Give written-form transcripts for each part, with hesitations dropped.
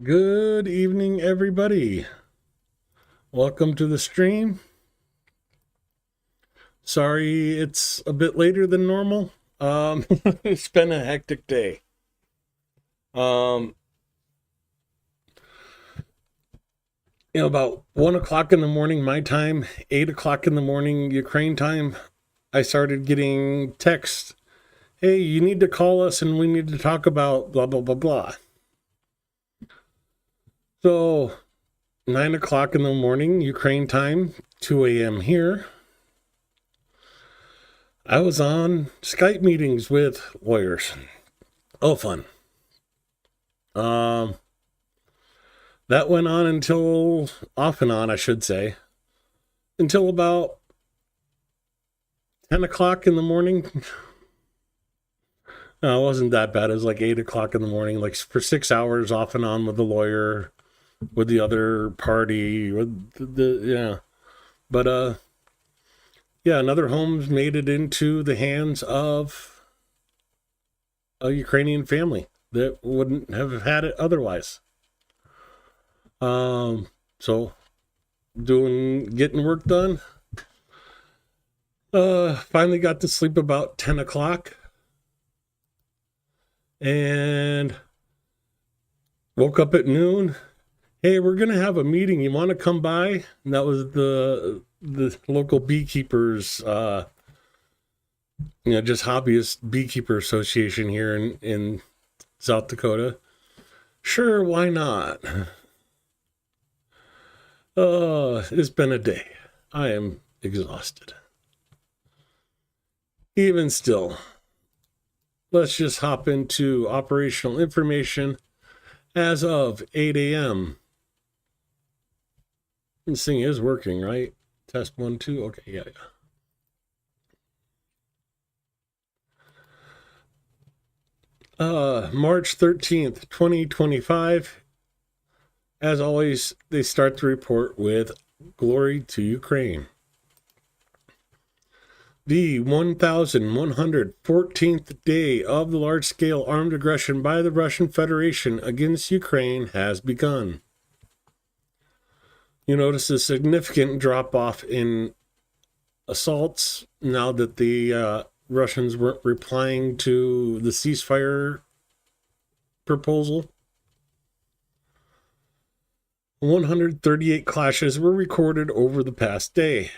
Good evening, everybody. Welcome to the stream. Sorry it's a bit later than normal. It's been a hectic day. Um, about 1 o'clock in the morning, my time, 8 o'clock in the morning, Ukraine time, I started getting texts. Hey, you need to call us and we need to talk about blah, blah, blah, blah. So 9 o'clock in the morning, Ukraine time, 2 a.m. here. I was on Skype meetings with lawyers. Oh, fun. That went on until, off and on, I should say, until about 10 o'clock in the morning. No, it wasn't that bad. It was like 8 o'clock in the morning, like for 6 hours off and on with the lawyer, with the other party, with yeah. But, yeah, another home's made it into the hands of a Ukrainian family that wouldn't have had it otherwise. So getting work done. Finally got to sleep about 10 o'clock and woke up at noon. Hey, we're going to have a meeting. You want to come by? And that was the local beekeepers, just hobbyist beekeeper association here in South Dakota. Sure, why not? It's been a day. I am exhausted. Even still, let's just hop into operational information as of 8 a.m. This thing is working, right? Test 1, 2. Okay, yeah. March 13th, 2025. As always, they start the report with glory to Ukraine. The 1,114th day of the large-scale armed aggression by the Russian Federation against Ukraine has begun. You notice a significant drop-off in assaults now that the Russians weren't replying to the ceasefire proposal. 138 clashes were recorded over the past day.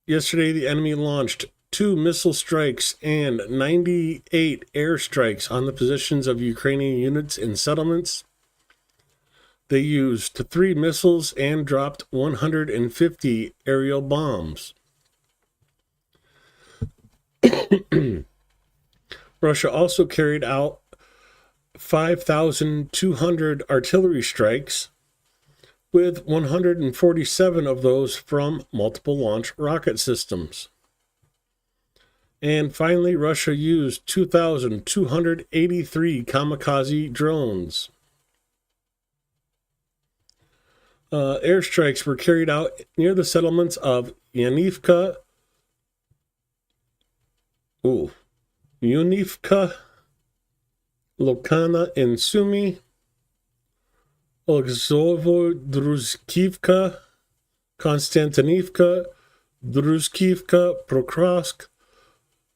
Yesterday, the enemy launched 2 missile strikes and 98 airstrikes on the positions of Ukrainian units in settlements. They used 3 missiles and dropped 150 aerial bombs. Russia also carried out 5,200 artillery strikes, with 147 of those from multiple launch rocket systems. And finally, Russia used 2,283 kamikaze drones. Airstrikes were carried out near the settlements of Yunivka, Lokana, and Sumy, Olgzovo-Druzkivka, Konstantinivka, Druzkivka, Prokrovsk,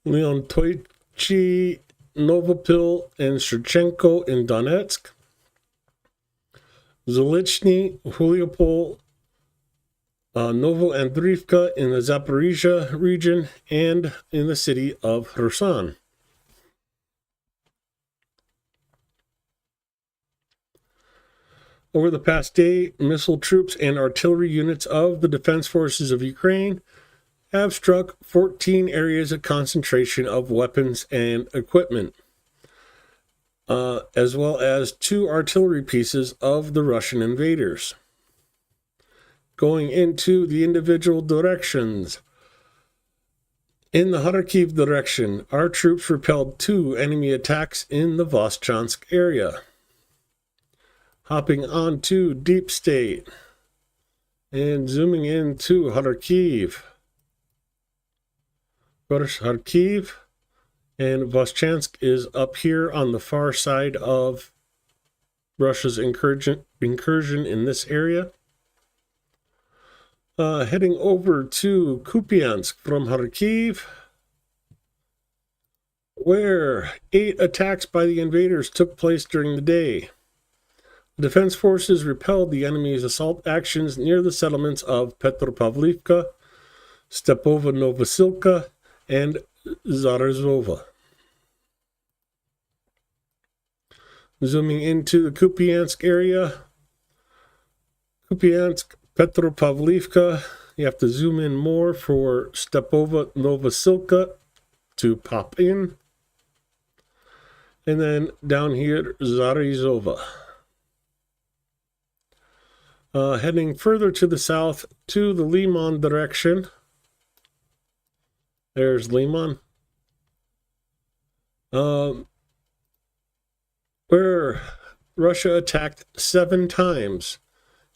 Leontoichi, Novopil, and Shevchenko in Donetsk, Zolichny, Huliopol, Novoandrivka in the Zaporizhia region, and in the city of Kherson. Over the past day, missile troops and artillery units of the Defense Forces of Ukraine have struck 14 areas of concentration of weapons and equipment, as well as 2 artillery pieces of the Russian invaders. Going into the individual directions. In the Kharkiv direction, our troops repelled 2 enemy attacks in the Voschansk area. Hopping on to Deep State and zooming into Kharkiv. Kharkiv and Voschansk is up here on the far side of Russia's incursion in this area. Heading over to Kupiansk from Kharkiv, where 8 attacks by the invaders took place during the day. Defense forces repelled the enemy's assault actions near the settlements of Petropavlivka, Stepova Novosilka, and Zarazova. Zooming into the Kupiansk area, Kupiansk, Petropavlivka, you have to zoom in more for Stepova Novosilka to pop in. And then down here, Zarazova. Heading further to the south to the Liman direction. There's Liman. Where Russia attacked 7 times.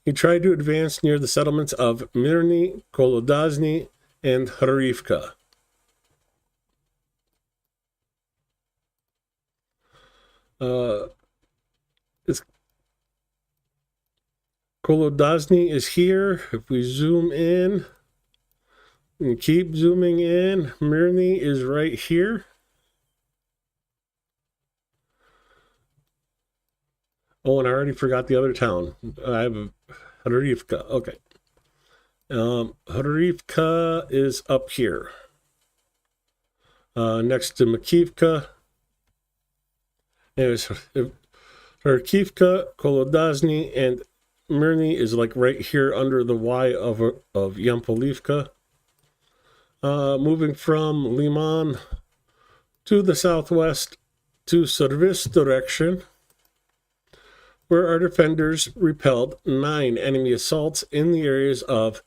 He tried to advance near the settlements of Mirny, Kolodazny, and Harivka. Kolodazny is here. If we zoom in and keep zooming in, Mirny is right here. Oh, and I already forgot the other town. I have Harivka. Okay. Harivka is up here. Next to Makivka. Anyways, Harkivka, Kolodazny, and Mirny is like right here under the Y of Yampolivka. Moving from Liman to the southwest to Service direction, where our defenders repelled 9 enemy assaults in the areas of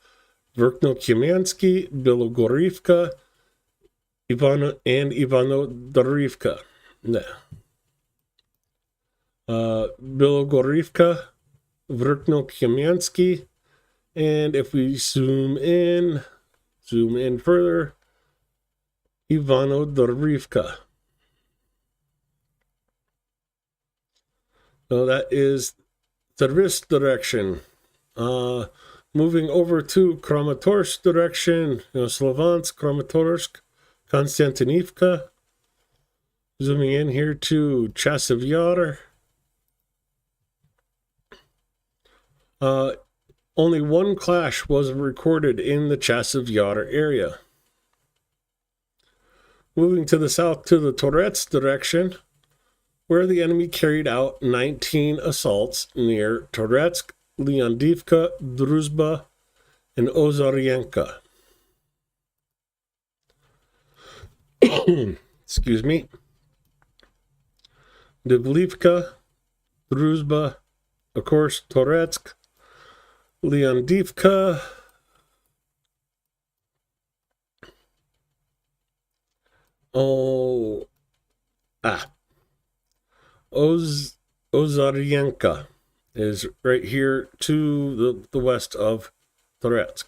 Verkno-Kamiansky, Bilogorivka, and Ivano-Dorivka. Bilogorivka, Verkno-Kamiansky, and if we zoom in further, Ivano-Dorivka. So that is Service direction. Moving over to Kramatorsk direction, Slovansk, Kramatorsk, Konstantinivka. Zooming in here to Chasiv Yar. Only 1 clash was recorded in the Chasiv Yar area. Moving to the south to the Torets direction, where the enemy carried out 19 assaults near Toretsk, Leondivka, Druzhba, and Ozaryenka. Excuse me. Devlivka, Druzhba, of course, Toretsk, Leondivka, Ozaryenka is right here to the west of Toretsk.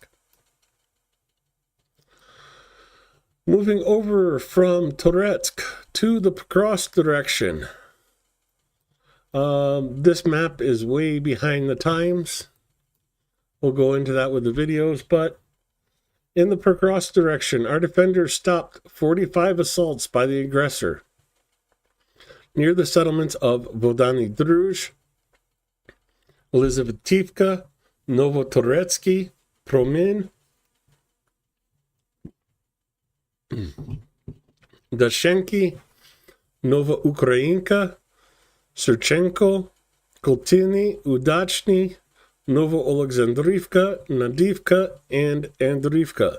Moving over from Toretsk to the Pokrovsk direction. This map is way behind the times. We'll go into that with the videos, but in the Pokrovsk direction, our defenders stopped 45 assaults by the aggressor near the settlements of Vodany Druj, Elizavetivka, Novotoretsky, Promin, Dashenki, Novoukrayinka, Serchenko, Koltiny, Udachny, Novo-Alexandrivka, Nadivka, and Andrivka.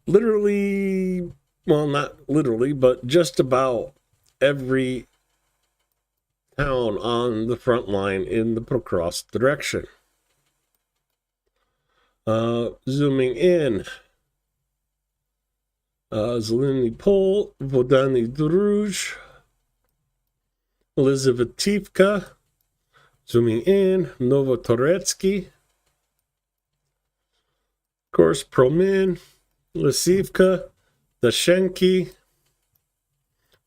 Literally, well, not literally, but just about every town on the front line in the Pokrovsk direction. Zooming in, Zeleny Pol, Vodany Druj, Elizavetivka. Zooming in, Novotoretsky, of course, Promin, Lisivka, Dashenki,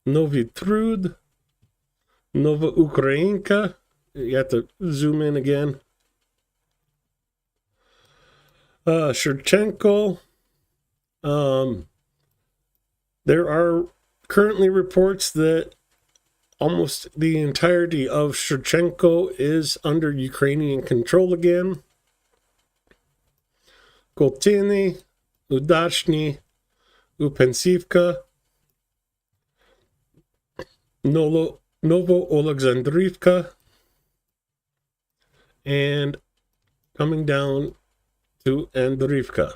Novi Trud, Nova Ukrainka. You have to zoom in again. Shevchenko. There are currently reports that almost the entirety of Shevchenko is under Ukrainian control again. Koltiny, Udachny, Upensivka, Novo Oleksandrivka, and coming down to Andrivka.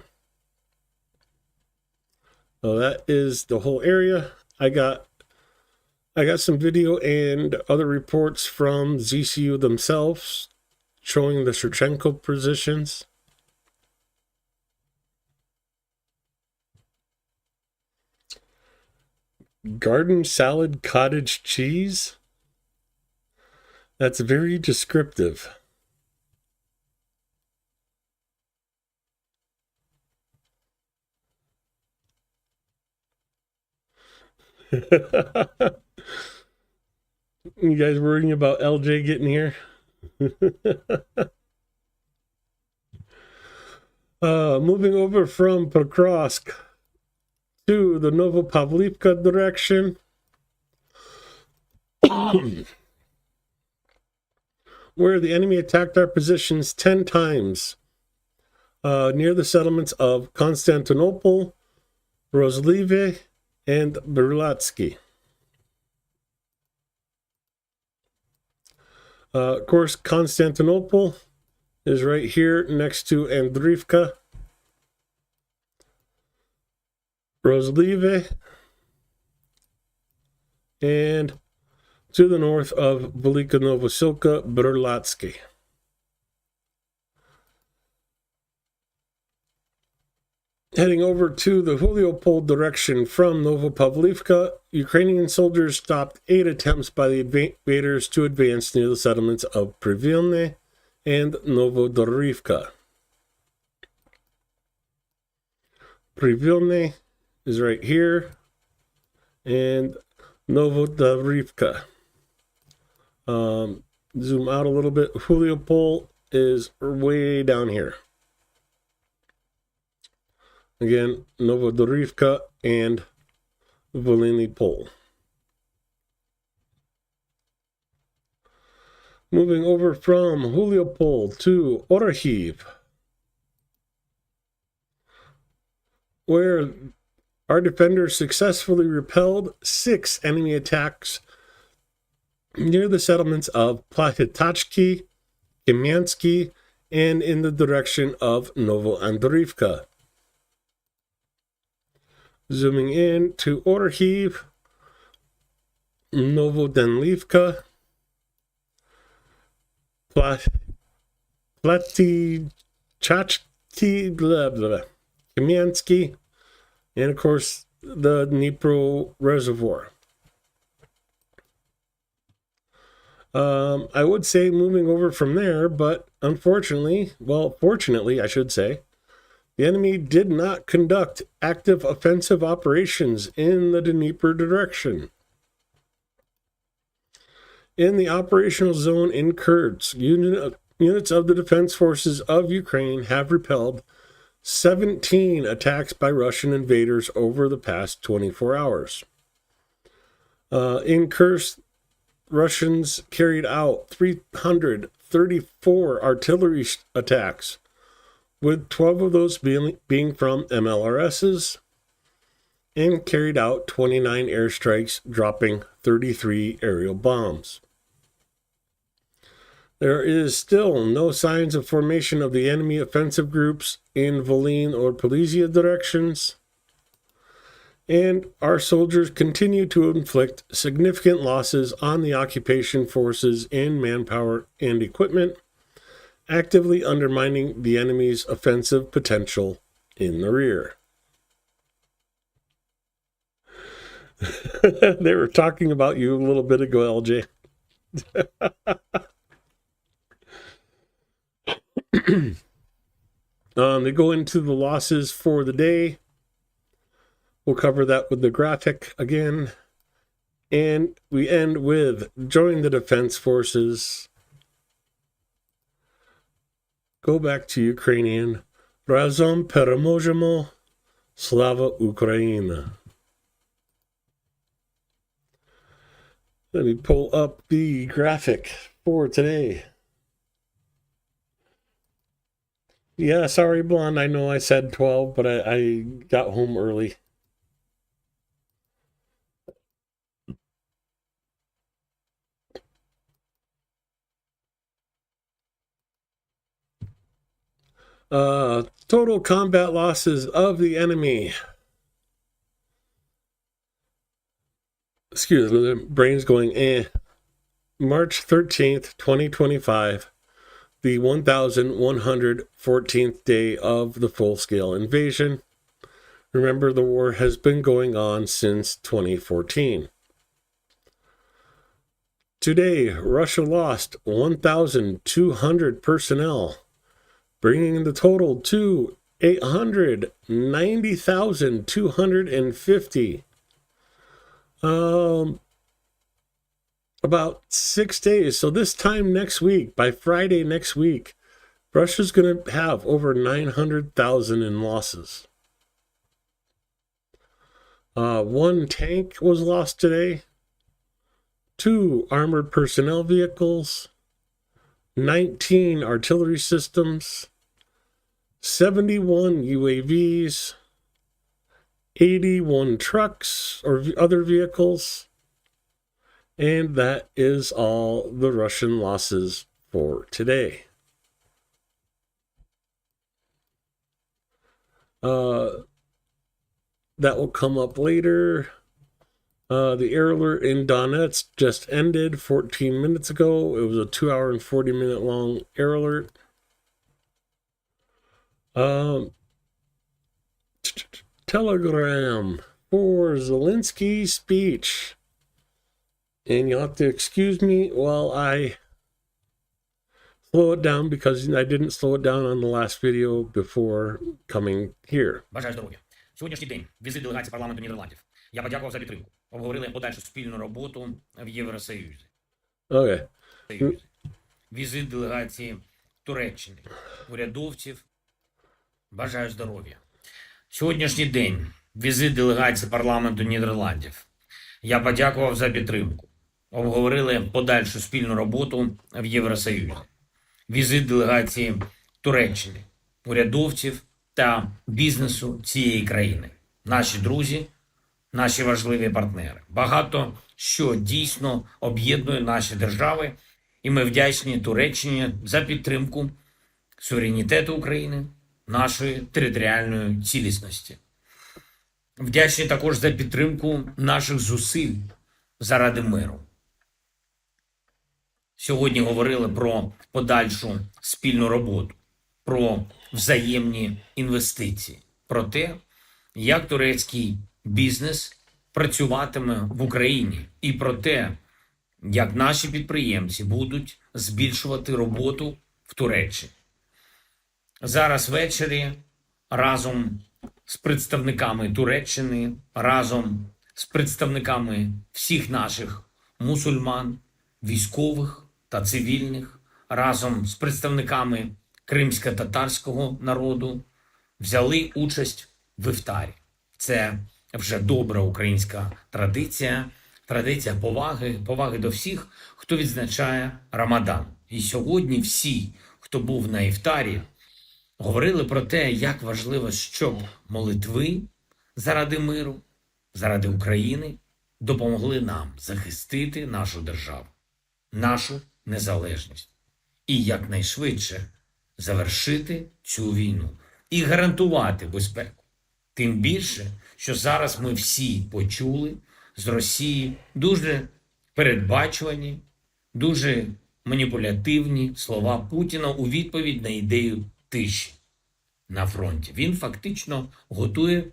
So that is the whole area. I got some video and other reports from ZCU themselves showing the Shevchenko positions. Garden salad cottage cheese? That's very descriptive. You guys worrying about LJ getting here? Moving over from Pokrovsk to the Novopavlivka direction. Where the enemy attacked our positions 10 times near the settlements of Constantinople, Rozlive, and Berlatsky. Of course, Constantinople is right here next to Andrivka. Rozlive, and to the north of Velika Novosilka, Berlatsky. Heading over to the Huliopol direction from Novopavlivka, Ukrainian soldiers stopped 8 attempts by the invaders to advance near the settlements of Privilne and Novodorivka. Privilne is right here, and Novodorivka. Zoom out a little bit. Huliopol is way down here. Again, Novodorivka and Voliny Pol. Moving over from Huliopol to Orahiv, where our defenders successfully repelled 6 enemy attacks near the settlements of Platitachki, Kamiansky, and in the direction of Novoandrivka. Zooming in to Orahiv, Novodanlivka, Platichachki, blah, blah, Kamiansky, and of course the Dnipro Reservoir. I would say moving over from there, but fortunately, I should say, the enemy did not conduct active offensive operations in the Dnieper direction. In the operational zone in Kurds, units of the defense forces of Ukraine have repelled 17 attacks by Russian invaders over the past 24 hours. In Kursk, Russians carried out 334 artillery attacks, with 12 of those being from MLRSs, and carried out 29 airstrikes, dropping 33 aerial bombs. There is still no signs of formation of the enemy offensive groups in Volyn or Polizia directions, and our soldiers continue to inflict significant losses on the occupation forces in manpower and equipment, actively undermining the enemy's offensive potential in the rear. They were talking about you a little bit ago, LJ. They go into the losses for the day. We'll cover that with the graphic again. And we end with join the defense forces. Go back to Ukrainian. Razom переможемо. Slava Ukraina. Let me pull up the graphic for today. Yeah, sorry, Blonde. I know I said 12, but I got home early. Total combat losses of the enemy. Excuse me, the brain's going March 13th, 2025, the 1114th day of the full-scale invasion. Remember, the war has been going on since 2014. Today, Russia lost 1,200 personnel, bringing the total to 890,250. About 6 days. So this time next week, by Friday next week, Russia's going to have over 900,000 in losses. 1 tank was lost today. 2 armored personnel vehicles. 19 artillery systems. 71 UAVs. 81 trucks or other vehicles. And that is all the Russian losses for today. That will come up later. The air alert in Donetsk just ended 14 minutes ago. It was a 2 hour and 40 minute long air alert. Telegram for Zelensky's speech. And you'll have to excuse me while I slow it down, because I didn't slow it down on the last video before coming here. Бажаю здоров'я. Сьогоднішній день візит делегації парламенту Нідерландів. Я подякував за підтримку. Обговорили подальшу спільну роботу в Євросоюзі. Okay. Візит делегації Туреччини, урядовців. Бажаю здоров'я. Сьогоднішній день візит делегації парламенту Нідерландів. Я подякував за підтримку. Обговорили подальшу спільну роботу в Євросоюзі. Візит делегації Туреччини, урядовців та бізнесу цієї країни. Наші друзі, наші важливі партнери. Багато що дійсно об'єднує наші держави, і ми вдячні Туреччині за підтримку суверенітету України, нашої територіальної цілісності. Вдячні також за підтримку наших зусиль заради миру. Сьогодні говорили про подальшу спільну роботу, про взаємні інвестиції, про те, як турецький бізнес працюватиме в Україні, і про те, як наші підприємці будуть збільшувати роботу в Туреччині. Зараз ввечері разом з представниками Туреччини, разом з представниками всіх наших мусульман, військових та цивільних, разом з представниками кримсько-татарського народу взяли участь в іфтарі. Це вже добра українська традиція, традиція поваги до всіх, хто відзначає Рамадан. І сьогодні всі, хто був на іфтарі, говорили про те, як важливо, щоб молитви заради миру, заради України допомогли нам захистити нашу державу, нашу незалежність і якнайшвидше завершити цю війну і гарантувати безпеку. Тим більше, що зараз ми всі почули з Росії дуже передбачувані, дуже маніпулятивні слова Путіна у відповідь на ідею тиші на фронті. Він фактично готує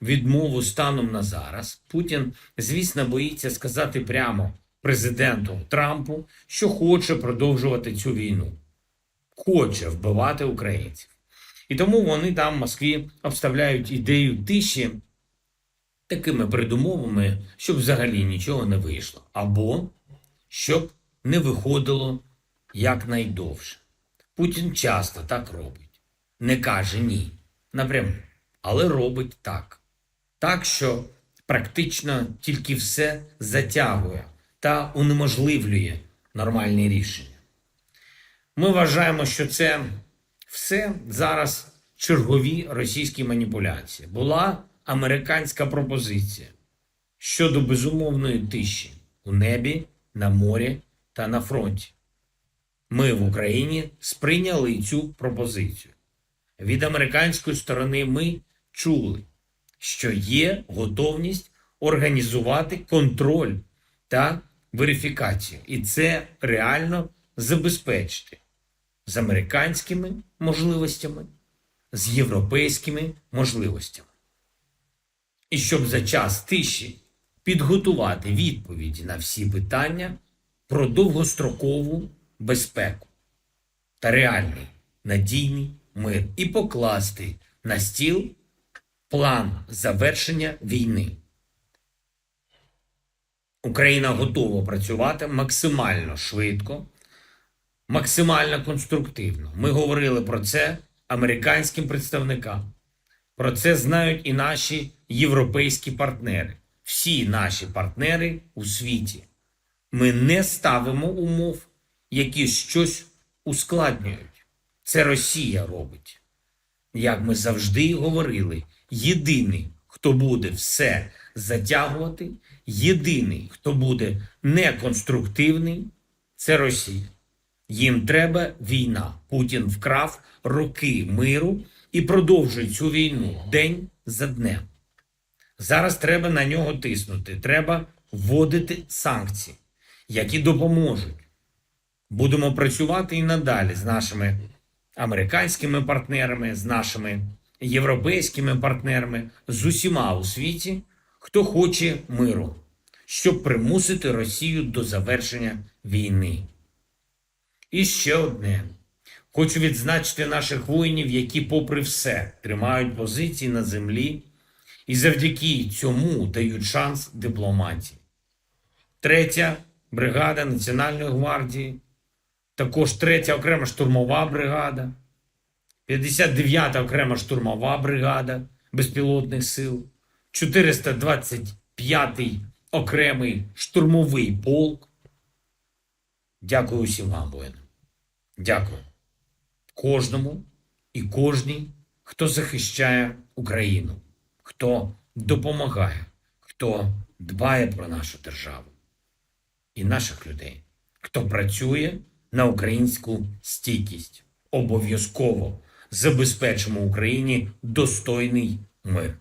відмову станом на зараз. Путін, звісно, боїться сказати прямо президенту Трампу, що хоче продовжувати цю війну. Хоче вбивати українців. І тому вони там в Москві обставляють ідею тиші такими передумовами, щоб взагалі нічого не вийшло, або щоб не виходило якнайдовше. Путін часто так робить. Не каже ні напряму, але робить так. Так, що практично тільки все затягує та унеможливлює нормальні рішення. Ми вважаємо, що це все зараз чергові російські маніпуляції. Була американська пропозиція щодо безумовної тиші у небі, на морі та на фронті. Ми в Україні сприйняли цю пропозицію. Від американської сторони ми чули, що є готовність організувати контроль та верифікацію. І це реально забезпечити з американськими можливостями, з європейськими можливостями. І щоб за час тиші підготувати відповіді на всі питання про довгострокову безпеку та реальний надійний мир і покласти на стіл план завершення війни. Україна готова працювати максимально швидко, максимально конструктивно. Ми говорили про це американським представникам. Про це знають і наші європейські партнери. Всі наші партнери у світі. Ми не ставимо умов, які щось ускладнюють. Це Росія робить. Як ми завжди говорили, єдиний, хто буде все затягувати, єдиний, хто буде неконструктивний, це Росія. Їм треба війна. Путін вкрав роки миру і продовжує цю війну день за днем. Зараз треба на нього тиснути, треба вводити санкції, які допоможуть. Будемо працювати і надалі з нашими американськими партнерами, з нашими європейськими партнерами, з усіма у світі, хто хоче миру, щоб примусити Росію до завершення війни. І ще одне. Хочу відзначити наших воїнів, які попри все тримають позиції на землі і завдяки цьому дають шанс дипломатії. 3-я бригада Національної гвардії, також 3-я окрема штурмова бригада, 59-та окрема штурмова бригада безпілотних сил, 425-й окремий штурмовий полк. Дякую усім вам, воїнам. Дякую кожному і кожній, хто захищає Україну, хто допомагає, хто дбає про нашу державу і наших людей, хто працює на українську стійкість. Обов'язково забезпечимо Україні достойний мир.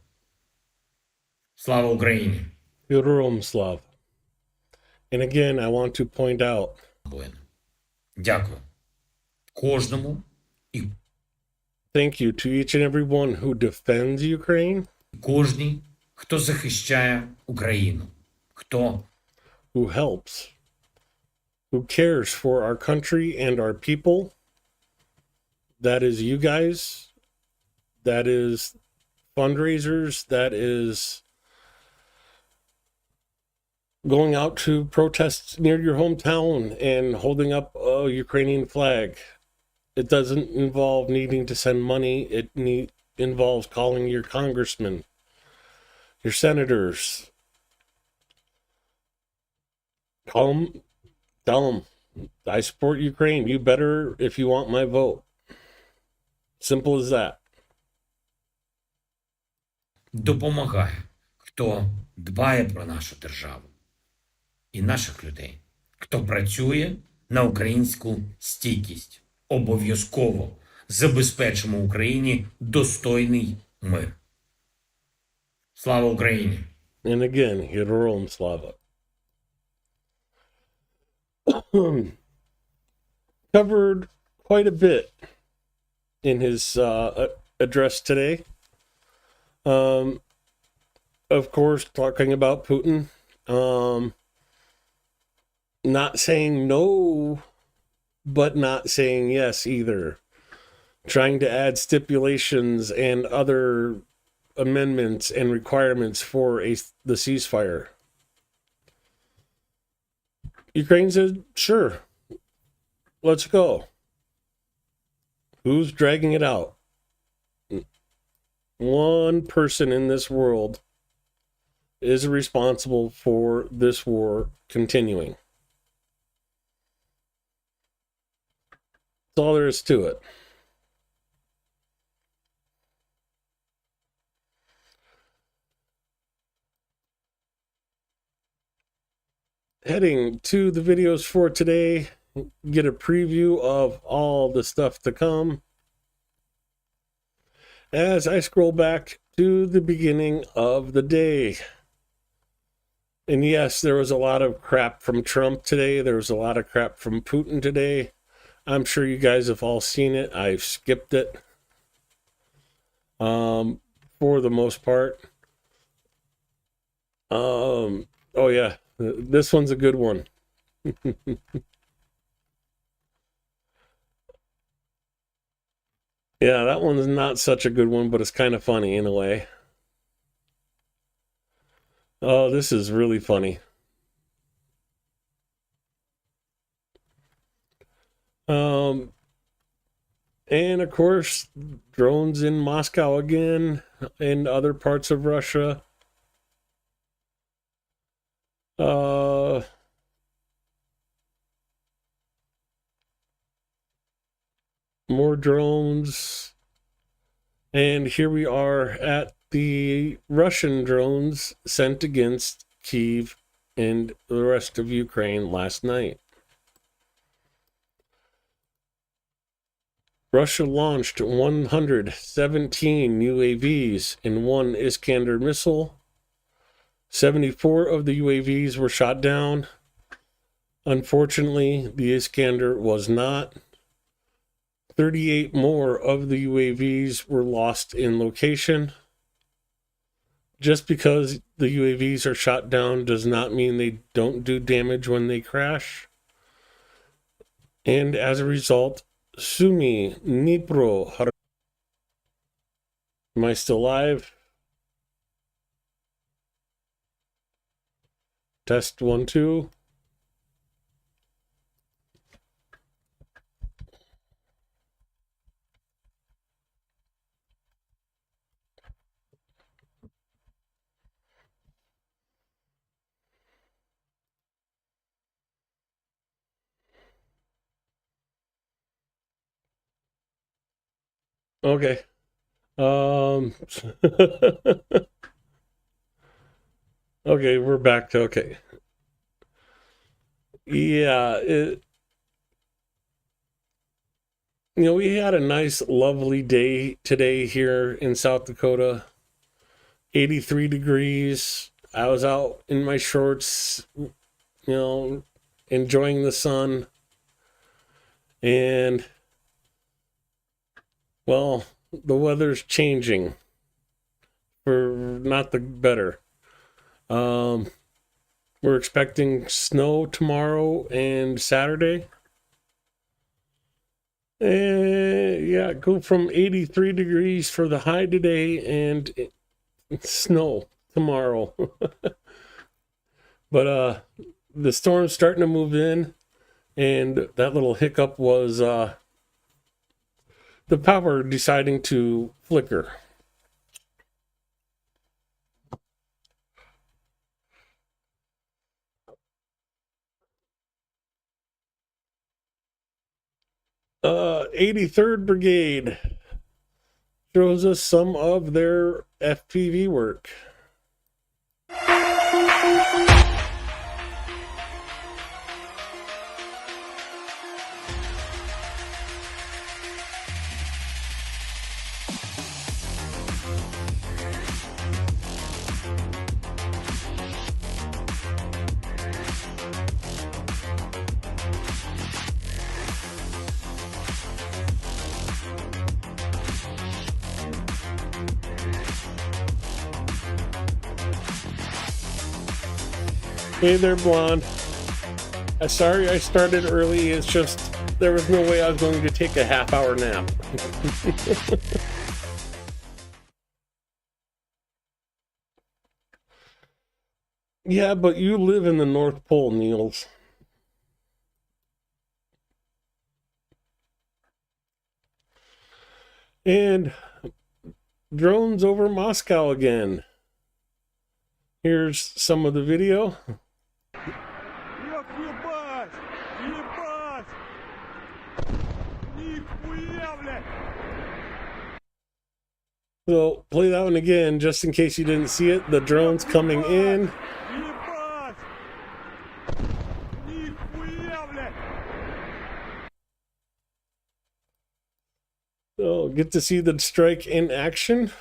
Слава Україні! Героям слава. And again, I want to point out, Воїнам. Дякую кожному і thank you to each and every one who defends Ukraine, кожній, хто захищає Україну, хто who helps, who cares for our country and our people. That is you guys. That is fundraisers. That is going out to protests near your hometown and holding up a Ukrainian flag. It doesn't involve needing to send money. It involves calling your congressman, your senators. Call them, tell them, I support Ukraine. You better if you want my vote. Simple as that. допомагає, хто дбає про нашу державу і наших людей, хто працює на українську стійкість. Обов'язково забезпечимо Україні достойний мир. Слава Україні! And again, Героям слава. Covered quite a bit in his address today. Of course, talking about Putin. Not saying no, but not saying yes either. Trying to add stipulations and other amendments and requirements for the ceasefire. Ukraine said, sure, let's go. Who's dragging it out? One person in this world is responsible for this war continuing. That's all there is to it. Heading to the videos for today, get a preview of all the stuff to come. As I scroll back to the beginning of the day. And yes, there was a lot of crap from Trump today. There was a lot of crap from Putin today. I'm sure you guys have all seen it. I've skipped it for the most part. Oh yeah, this one's a good one. Yeah, that one's not such a good one, but it's kind of funny in a way. Oh, this is really funny. And of course, drones in Moscow again and other parts of Russia. More drones. And here we are at the Russian drones sent against Kyiv and the rest of Ukraine last night. Russia launched 117 UAVs and one Iskander missile. 74 of the UAVs were shot down. Unfortunately, the Iskander was not. 38 more of the UAVs were lost in location. Just because the UAVs are shot down does not mean they don't do damage when they crash. And as a result, Sumy, Dnipro, am I still live? Test 1, 2. Okay. Okay, we're back to okay. Yeah, we had a nice, lovely day today here in South Dakota. 83 degrees. I was out in my shorts, enjoying the sun. And, well, the weather's changing for not the better. We're expecting snow tomorrow and Saturday. Yeah, go from 83 degrees for the high today and snow tomorrow. But the storm's starting to move in, and that little hiccup was the power deciding to flicker. Uh, 83rd Brigade shows us some of their FPV work. Hey there, Blonde. Sorry I started early. It's just there was no way I was going to take a half-hour nap. Yeah, but you live in the North Pole, Niels. And drones over Moscow again. Here's some of the video. So play that one again, just in case you didn't see it. The drone's coming in. So get to see the strike in action.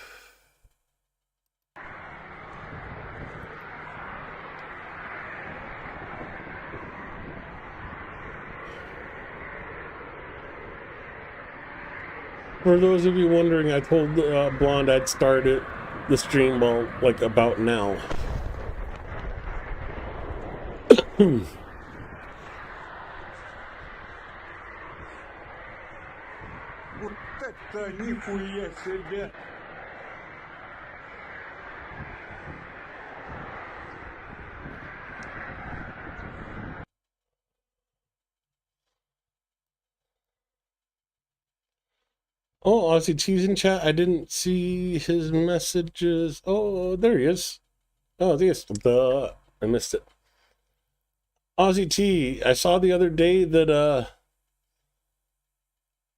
For those of you wondering, I told Blonde I'd start the stream, well, like about now. Вот это нихуя себе! Oh, Aussie T's in chat. I didn't see his messages. Oh, there he is. Oh, yes. Duh. I missed it. Aussie T, I saw the other day that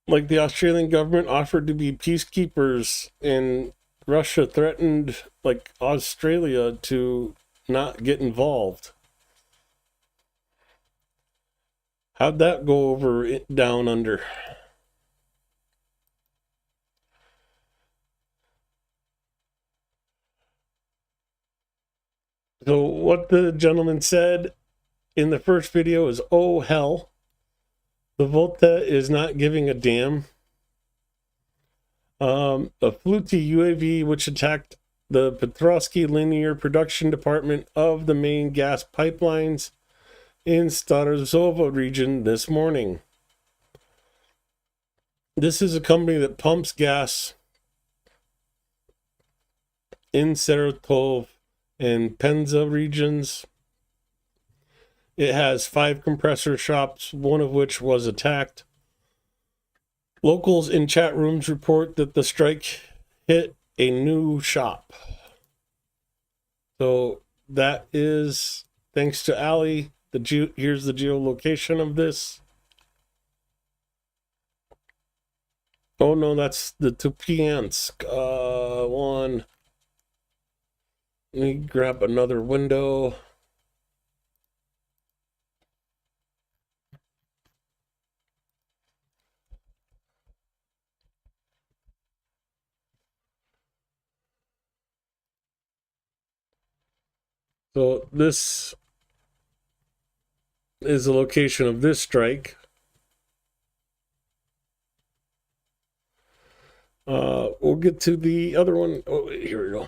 like the Australian government offered to be peacekeepers, and Russia threatened like Australia to not get involved. How'd that go over down under? So what the gentleman said in the first video is, oh hell, the Volta is not giving a damn. A Fluty UAV which attacked the Petrovsky Linear Production Department of the main gas pipelines in Starozovo region this morning. This is a company that pumps gas in Saratov and Penza regions. It has 5 compressor shops, one of which was attacked. Locals in chat rooms report that the strike hit a new shop. So that is thanks to Ali. Here's the geolocation of this. Oh no, that's the Tupiansk one. Let me grab another window. So this is the location of this strike. We'll get to the other one. Oh, here we go.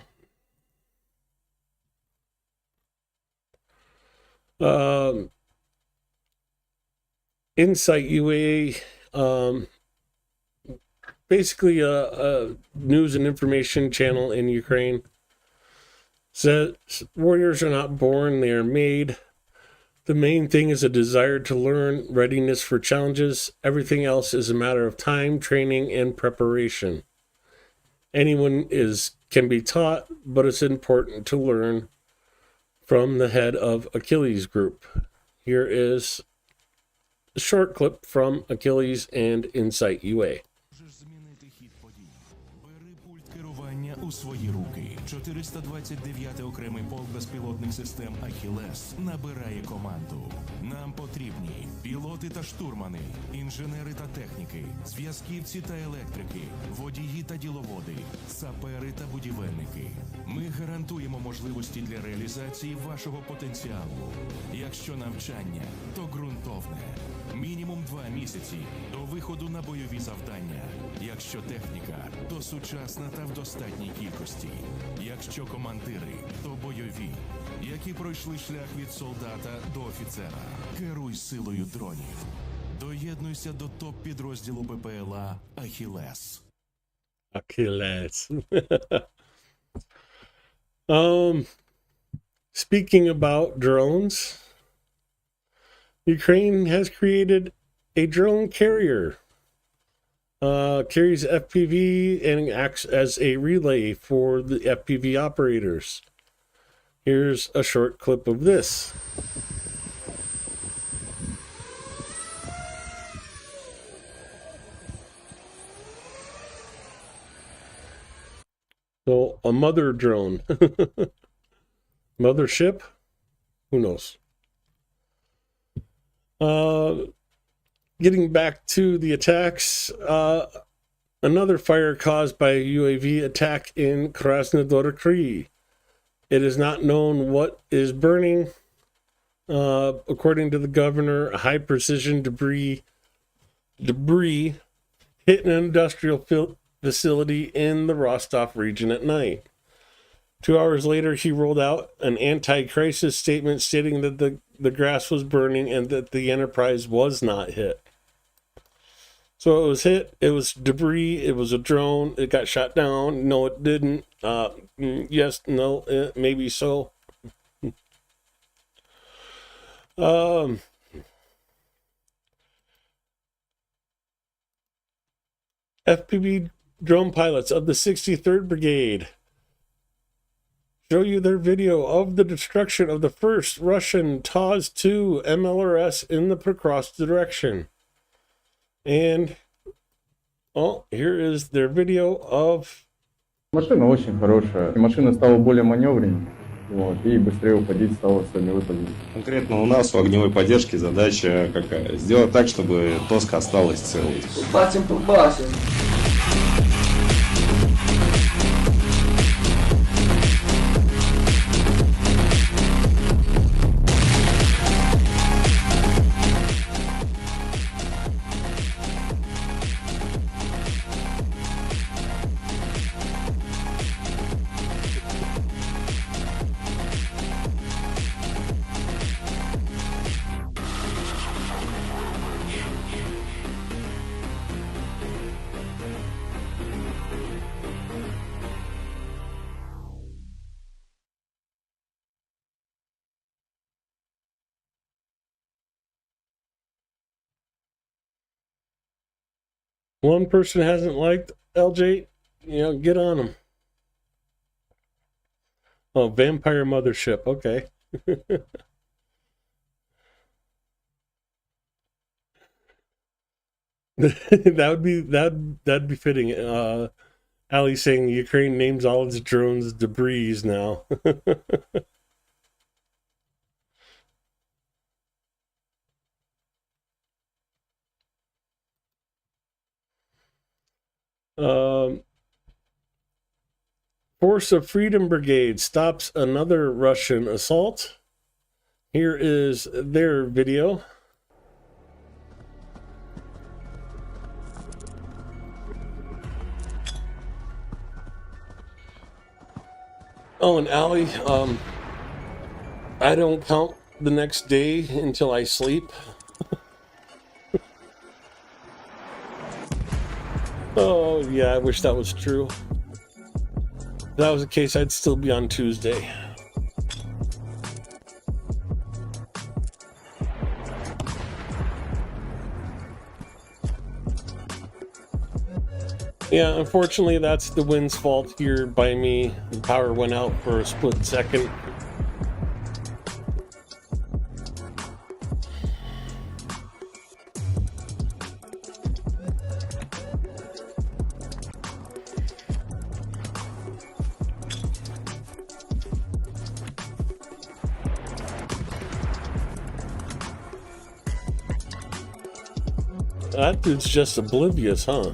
Insight UA, basically a news and information channel in Ukraine, says warriors are not born, they are made. The main thing is a desire to learn, readiness for challenges. Everything else is a matter of time, training, and preparation. Anyone can be taught, but it's important to learn from the head of Achilles Group. Here is a short clip from Achilles and Insight UA. У свої руки 429-й окремий полк безпілотних систем «Ахілес» набирає команду. Нам потрібні пілоти та штурмани, інженери та техніки, зв'язківці та електрики, водії та діловоди, сапери та будівельники. Ми гарантуємо можливості для реалізації вашого потенціалу. Якщо навчання, то ґрунтовне. Мінімум 2 місяці до виходу на бойові завдання. Якщо техніка, то сучасна та в достатній кількості. Якщо командири, то бойові, які пройшли шлях від солдата до офіцера. Керуй силою дронів. Доєднуйся до топ-підрозділу БПЛА «Ахілес». Achilles. Speaking about drones, Ukraine has created a drone carrier. Carries FPV and acts as a relay for the FPV operators. Here's a short clip of this. So, a mother drone. Mothership? Who knows? Getting back to the attacks, another fire caused by a UAV attack in Krasnodar Kri. It is not known what is burning. According to the governor, high precision debris hit an industrial facility in the Rostov region at night. 2 hours later, he rolled out an anti-crisis statement stating that the grass was burning and that the enterprise was not hit. So it was hit, it was debris, it was a drone, it got shot down. No, it didn't. Yes, no, maybe so. FPV drone pilots of the 63rd Brigade show you their video of the destruction of the first Russian TOS-2 MLRS in the Pokrovsk direction. And, here is their video of... Машина очень хорошая. Машина стала более маневренней. Вот, и быстрее уходить стало с огневой позиции. Конкретно у нас в огневой поддержке задача какая? Сделать так, чтобы Тоска осталась целой. Побачим. One person hasn't liked LJ, get on them. Oh, Vampire Mothership, okay. that'd be fitting. Ali saying Ukraine names all its drones debris now. Force of Freedom Brigade stops another Russian assault. Here is their video. Oh, and Allie, I don't count the next day until I sleep. Oh, yeah, I wish that was true. If that was the case, I'd still be on Tuesday. Yeah, unfortunately, that's the wind's fault here by me. The power went out for a split second. That dude's just oblivious, huh?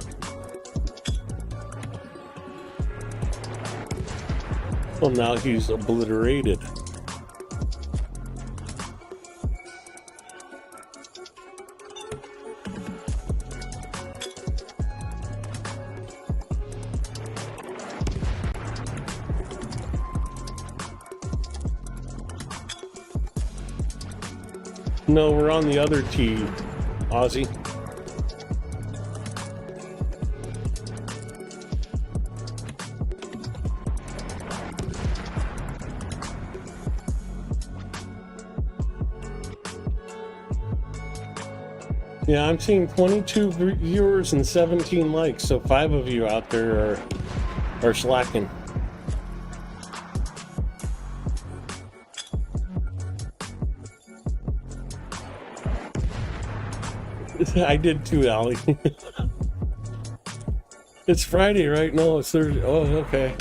Well, now he's obliterated. No, we're on the other tee, Ozzy. Yeah, I'm seeing 22 viewers and 17 likes, so 5 of you out there are slacking. I did too, Allie. It's Friday, right? No, it's Thursday. Oh, okay.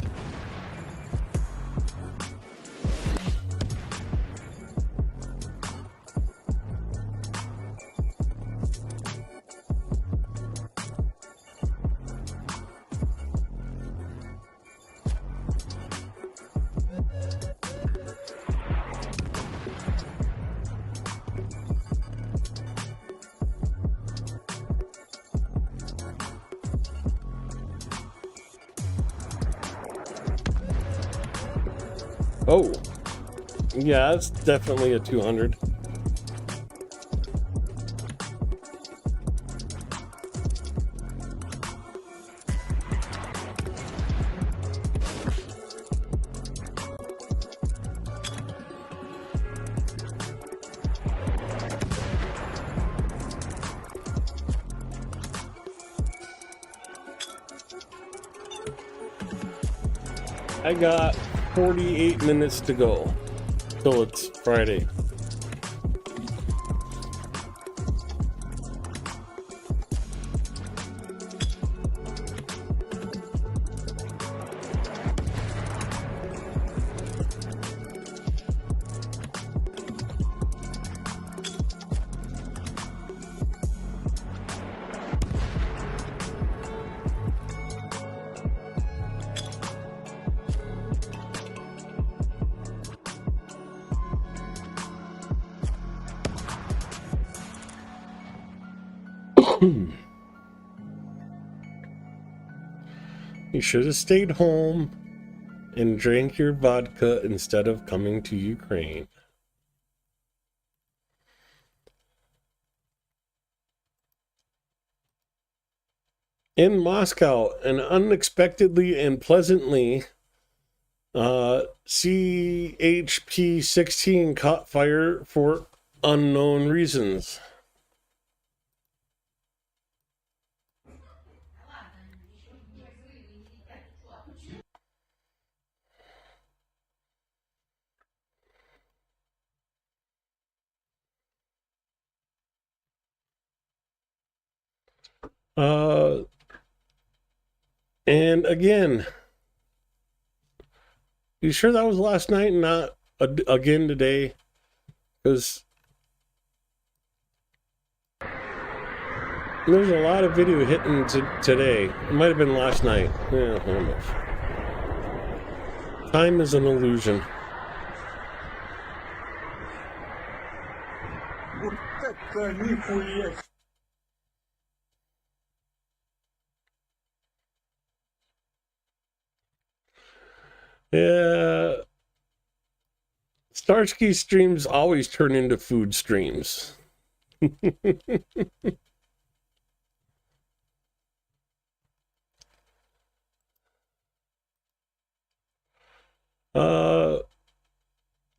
Oh, yeah, that's definitely a 200. I got 48 minutes to go till it's Friday. You should have stayed home and drank your vodka instead of coming to Ukraine. In Moscow, and unexpectedly and pleasantly, CHP-16 caught fire for unknown reasons. And again, you sure that was last night and not again today? Because there's a lot of video hitting today. It might have been last night. Yeah, I don't know. Time is an illusion. Вот это нихуя. Yeah. Starsky streams always turn into food streams.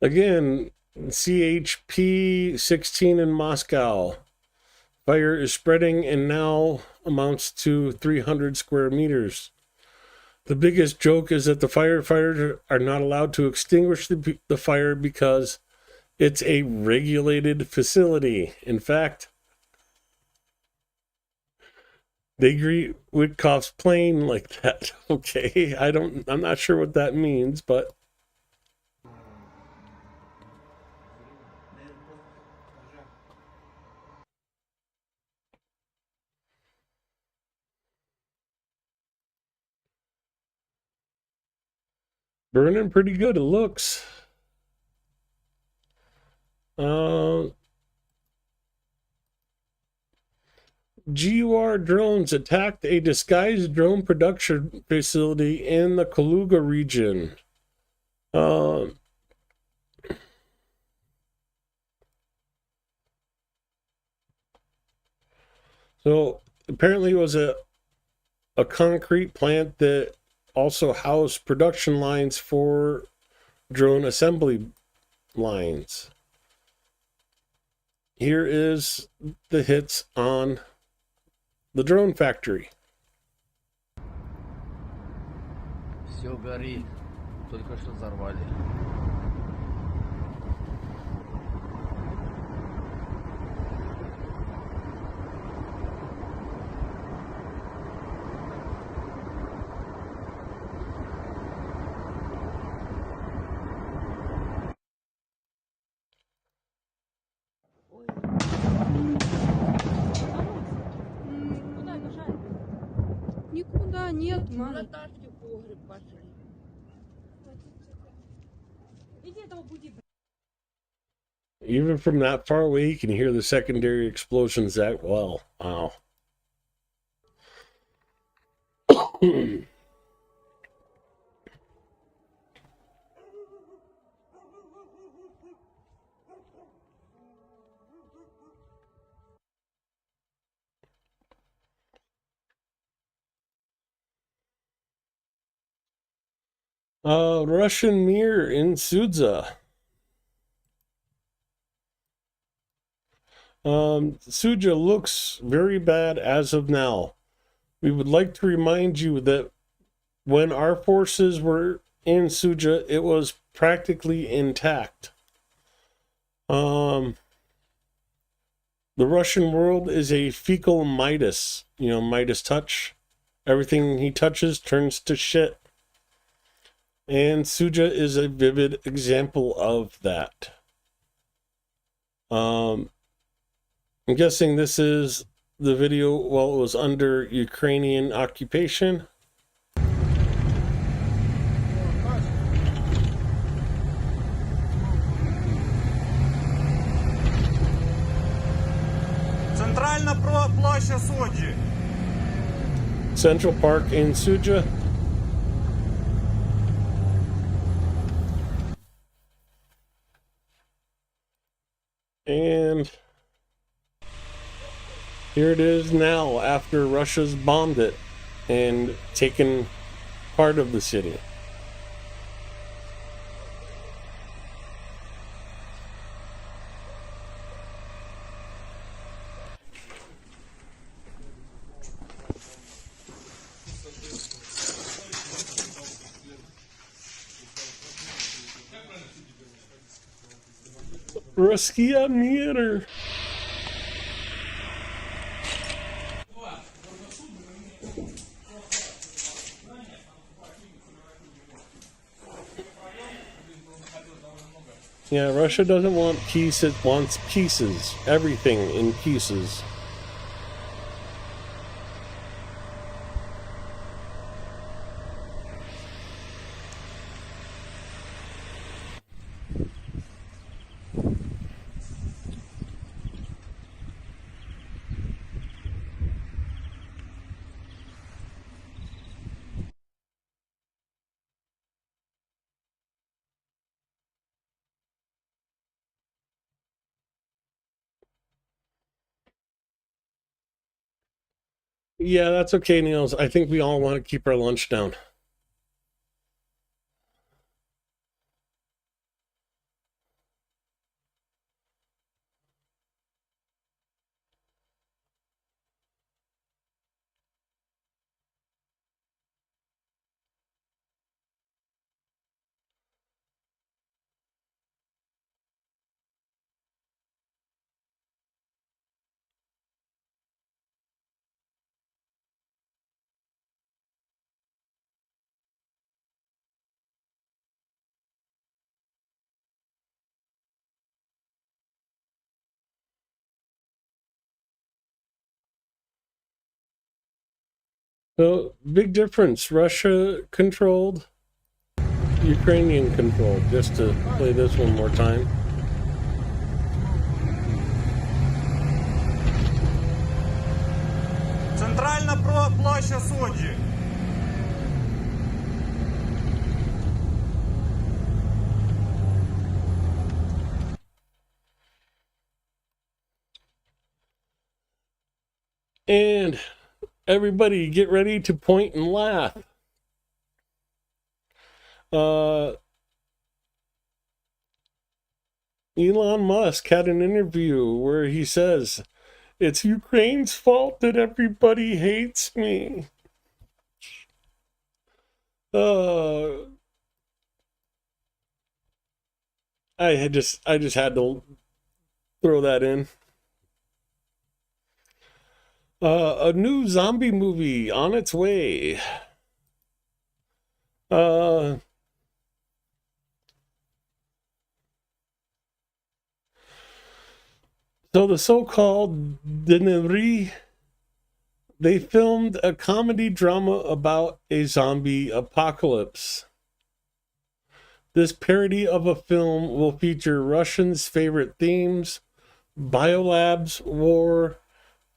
Again, CHP-16 in Moscow. Fire is spreading and now amounts to 300 square meters. The biggest joke is that the firefighters are not allowed to extinguish the fire because it's a regulated facility. In fact, they greet Witkoff's plane like that. Okay, I'm not sure what that means, but burning pretty good, it looks. GUR drones attacked a disguised drone production facility in the Kaluga region. So apparently it was a concrete plant that also housed production lines for drone assembly lines. here is the hits on the drone factory. Все горит. Только что взорвали. Куда бежать? Никуда нет, мама. Иди этого буди. Even from that far away, you can hear the secondary explosions that well. Wow. Russian Mir in Sudza. Suja looks very bad as of now. We would like to remind you that when our forces were in Suja, it was practically intact. The Russian world is a fecal Midas. You know, Midas touch. Everything he touches turns to shit. And Suja is a vivid example of that. I'm guessing this is the video while it was under Ukrainian occupation. Центральна площа Суджі. Central Park in Suja. And here it is now after Russia's bombed it and taken part of the city. Ruskia Mir. Yeah, Russia doesn't want peace, it wants pieces. Everything in pieces. Yeah, that's okay, Niels. I think we all want to keep our lunch down. So, big difference. Russia controlled, Ukrainian controlled. Just to play this one more time. Центральна площа Суджі. And everybody get ready to point and laugh. Elon Musk had an interview where he says, "It's Ukraine's fault that everybody hates me." Uh, I just had to throw that in. A new zombie movie on its way. Uh, so the so-called Denevry, they filmed a comedy drama about a zombie apocalypse. This parody of a film will feature Russians' favorite themes: biolabs, war,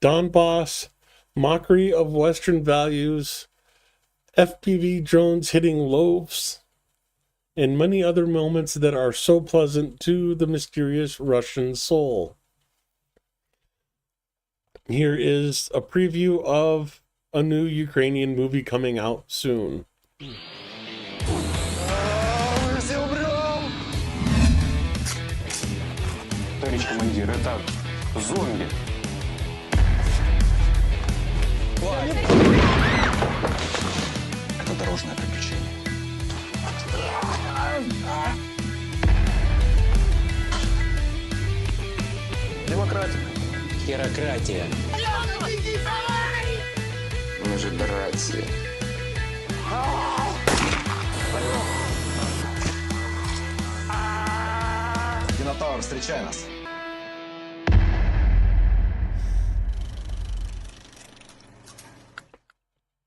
Donbass, mockery of Western values, FPV drones hitting loaves, and many other moments that are so pleasant to the mysterious Russian soul. Here is a preview of a new Ukrainian movie coming out soon. Товарищ командир, это зомби. Это дорожное приключение. Демократия. Херократия. Мы же братья. Динотавр, встречай нас.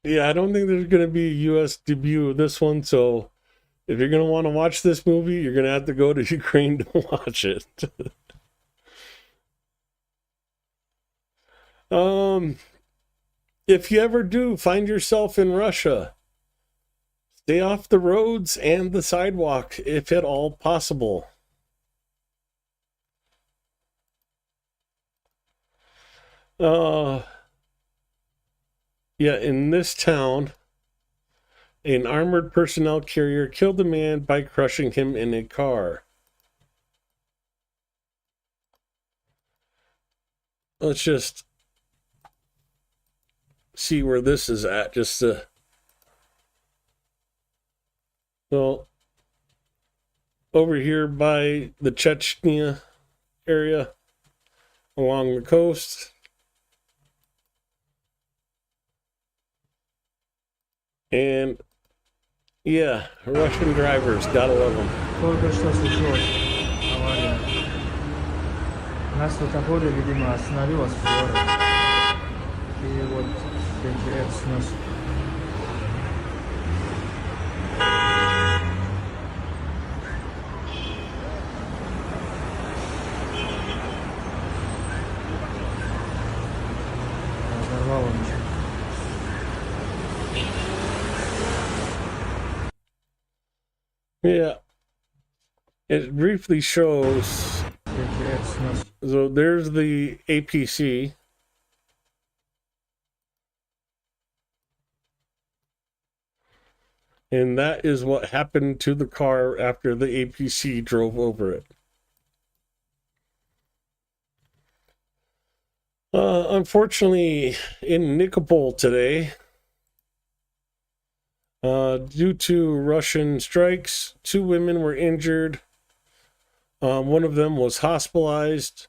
Yeah, I don't think there's going to be a U.S. debut of this one, so if you're going to want to watch this movie, you're going to have to go to Ukraine to watch it. If you ever do find yourself in Russia, stay off the roads and the sidewalk if at all possible. Yeah, in this town, an armored personnel carrier killed a man by crushing him in a car. Let's just see where this is at, just to... Well, over here by the Chechnya area, along the coast. And yeah, Russian drivers, gotta love them. Только что случилась авария. На светофоре, видимо, остановилась скорость. И вот ДТФ снес. Разорвало ничего. Yeah, it briefly shows. So there's the APC. And that is what happened to the car after the APC drove over it. Unfortunately, in Nikopol today, due to Russian strikes, 2 women were injured. One of them was hospitalized.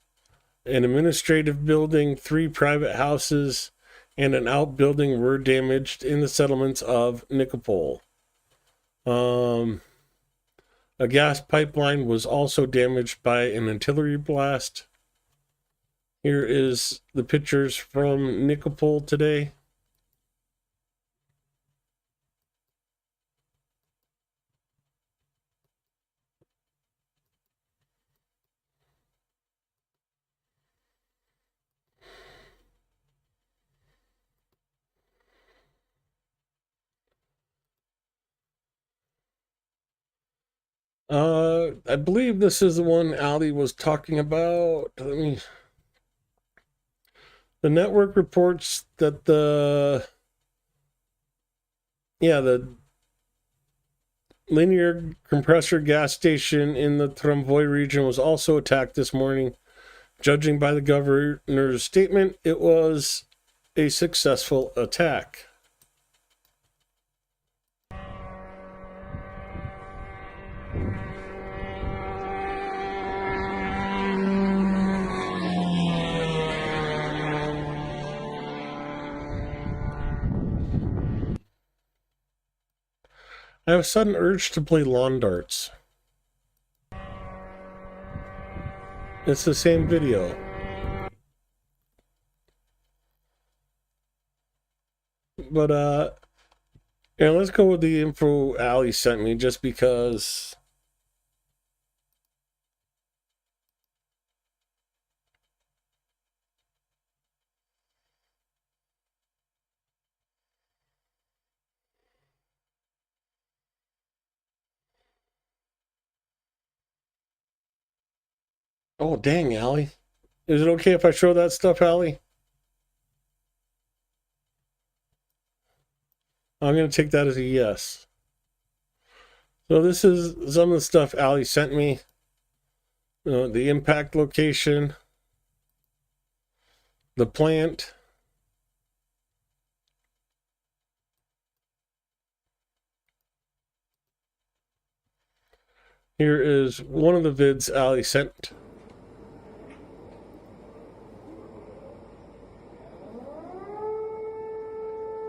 An administrative building, 3 private houses, and an outbuilding were damaged in the settlements of Nikopol. A gas pipeline was also damaged by an artillery blast. Here is the pictures from Nikopol today. I believe this is the one Ali was talking about. The network reports that the linear compressor gas station in the Tramvoy region was also attacked this morning. Judging by the governor's statement, it was a successful attack. I have a sudden urge to play lawn darts. It's the same video. But, yeah, let's go with the info Ali sent me just because. Oh, dang, Allie. Is it okay if I show that stuff, Allie? I'm going to take that as a yes. So this is some of the stuff Allie sent me. The impact location, the plant. Here is one of the vids Allie sent.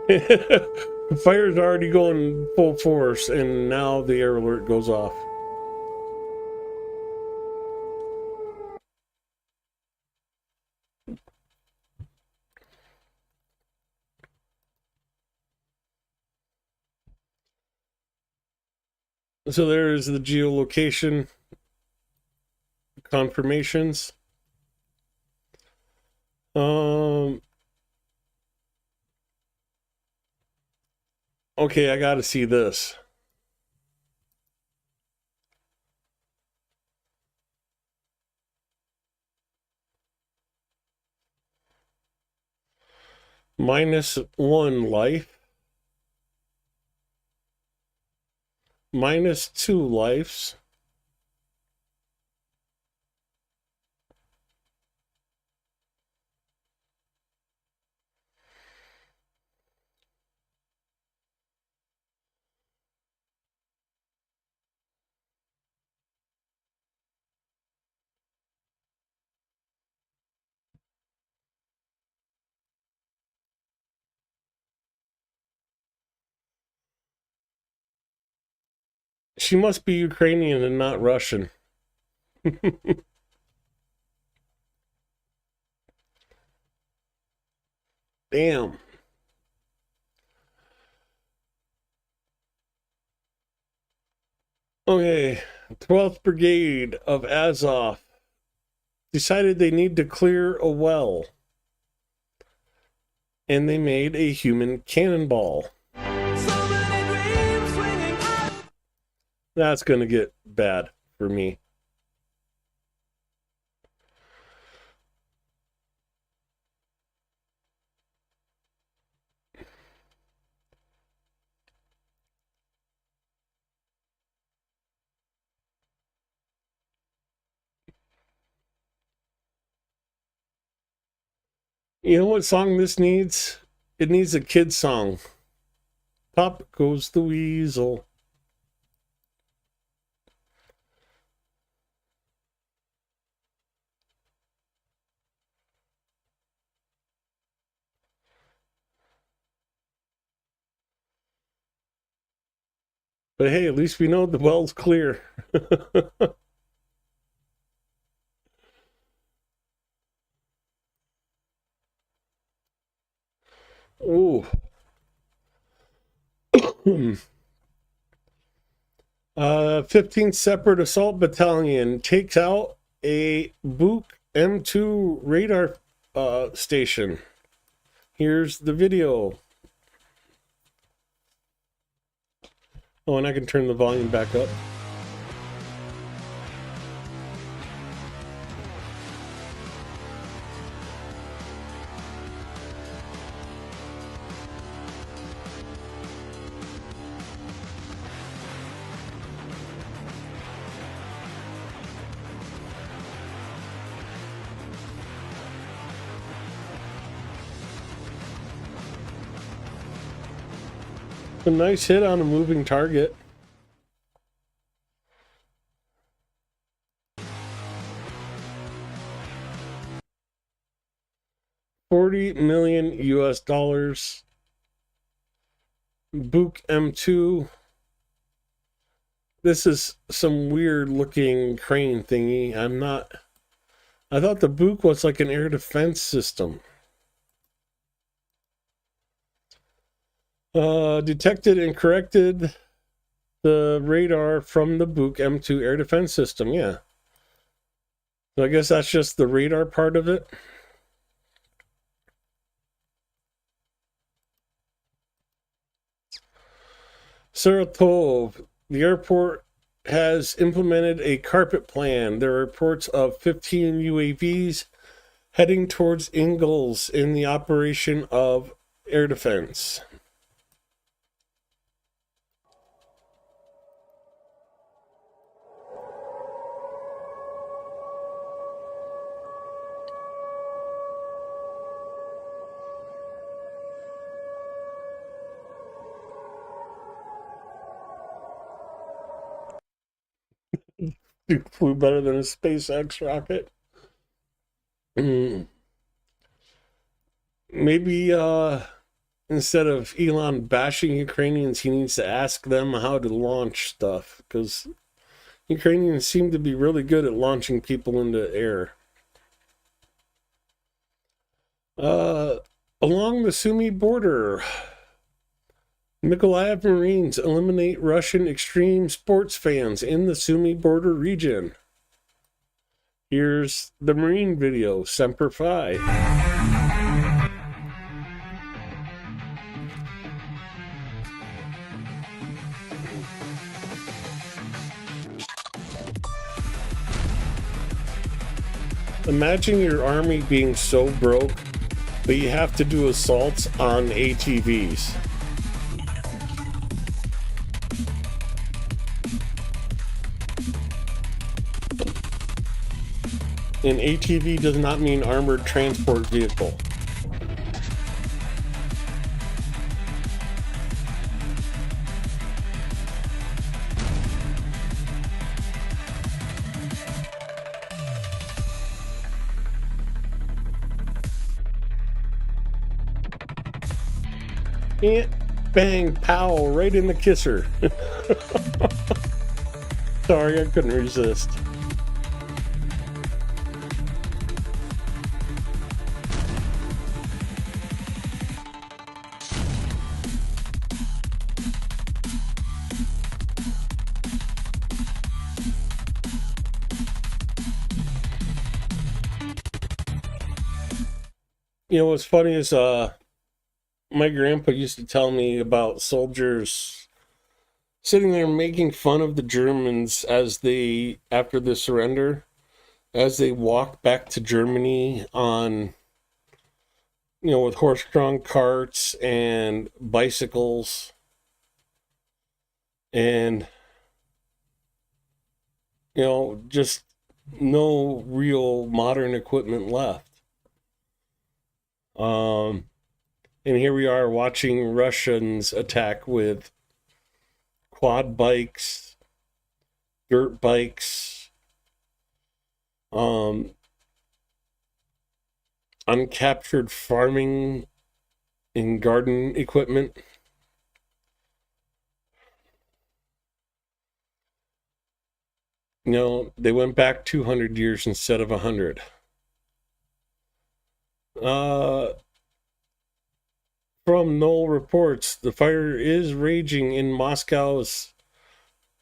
The fire's already going full force, and now the air alert goes off. So there's the geolocation confirmations. Okay, I gotta see this. -1 life. -2 lives. She must be Ukrainian and not Russian. Damn. Okay, 12th Brigade of Azov decided they need to clear a well. And they made a human cannonball. That's going to get bad for me. You know what song this needs? It needs a kid's song. Pop goes the weasel. But hey, at least we know the well's clear. Ooh. 15th Separate Assault Battalion takes out a Buk M2 radar station. Here's the video. Oh, and I can turn the volume back up. A nice hit on a moving target. $40 million US. Buk M2. This is some weird looking crane thingy. I thought the Buk was like an air defense system. Detected and corrected the radar from the Buk M2 air defense system. Yeah. So I guess that's just the radar part of it. Saratov, the airport has implemented a carpet plan. There are reports of 15 UAVs heading towards Ingalls in the operation of air defense. Dude flew better than a SpaceX rocket. Maybe instead of Elon bashing Ukrainians, he needs to ask them how to launch stuff, because Ukrainians seem to be really good at launching people into air. Along the Sumy border, Mykolaiv Marines eliminate Russian extreme sports fans in the Sumy border region. Here's the Marine video, Semper Fi. Imagine your army being so broke that you have to do assaults on ATVs. An ATV does not mean armored transport vehicle. Bang, pow, right in the kisser. Sorry, I couldn't resist. You know what's funny is my grandpa used to tell me about soldiers sitting there making fun of the Germans as they, after the surrender, as they walked back to Germany on, you know, with horse-drawn carts and bicycles and, you know, just no real modern equipment left. And here we are watching Russians attack with quad bikes, dirt bikes, uncaptured farming and garden equipment. You know, they went back 200 years instead of 100. From Knoll reports, the fire is raging in Moscow's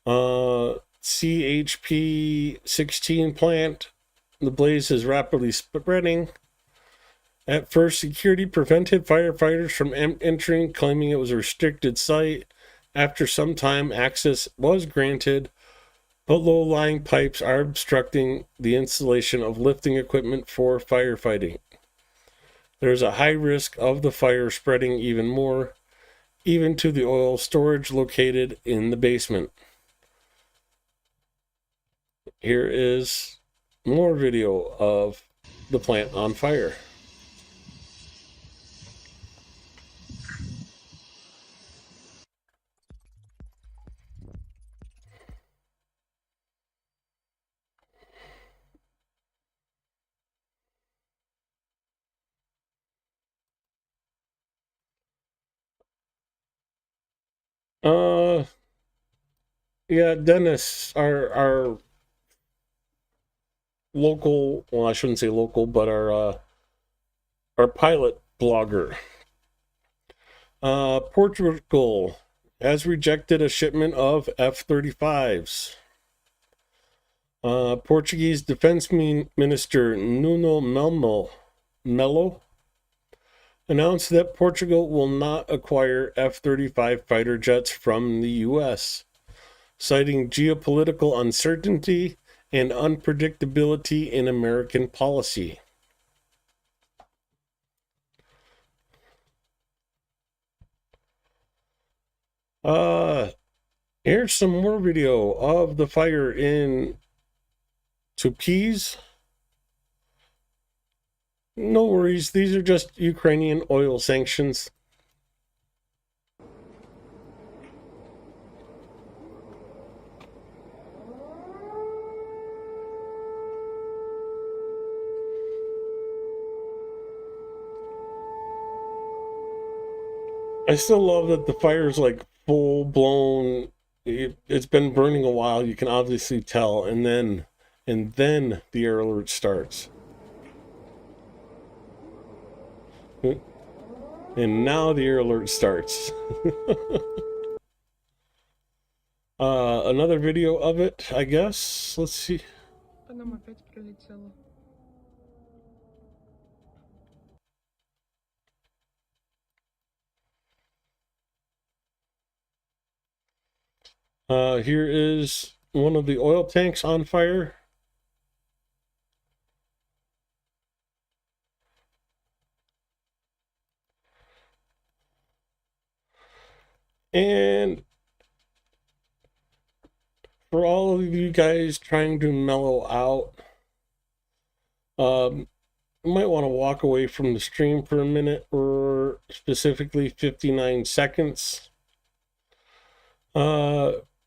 CHP-16 plant. The blaze is rapidly spreading. At first, security prevented firefighters from entering, claiming it was a restricted site. After some time, access was granted, but low-lying pipes are obstructing the installation of lifting equipment for firefighting. There's a high risk of the fire spreading even more, even to the oil storage located in the basement. Here is more video of the plant on fire. Yeah, Dennis, our local, well, I shouldn't say local, but our pilot blogger. Portugal has rejected a shipment of F-35s. Portuguese Defense Minister Nuno Melo announced that Portugal will not acquire F-35 fighter jets from the U.S., citing geopolitical uncertainty and unpredictability in American policy. Here's some more video of the fire in Tupiz. No worries, these are just Ukrainian oil sanctions. I still love that the fire's like full blown. It's been burning a while. You can obviously tell, and then the air alert starts. And now the air alert starts. Another video of it, I guess. Let's see. Here is one of the oil tanks on fire. And for all of you guys trying to mellow out, you might want to walk away from the stream for a minute, or specifically 59 seconds.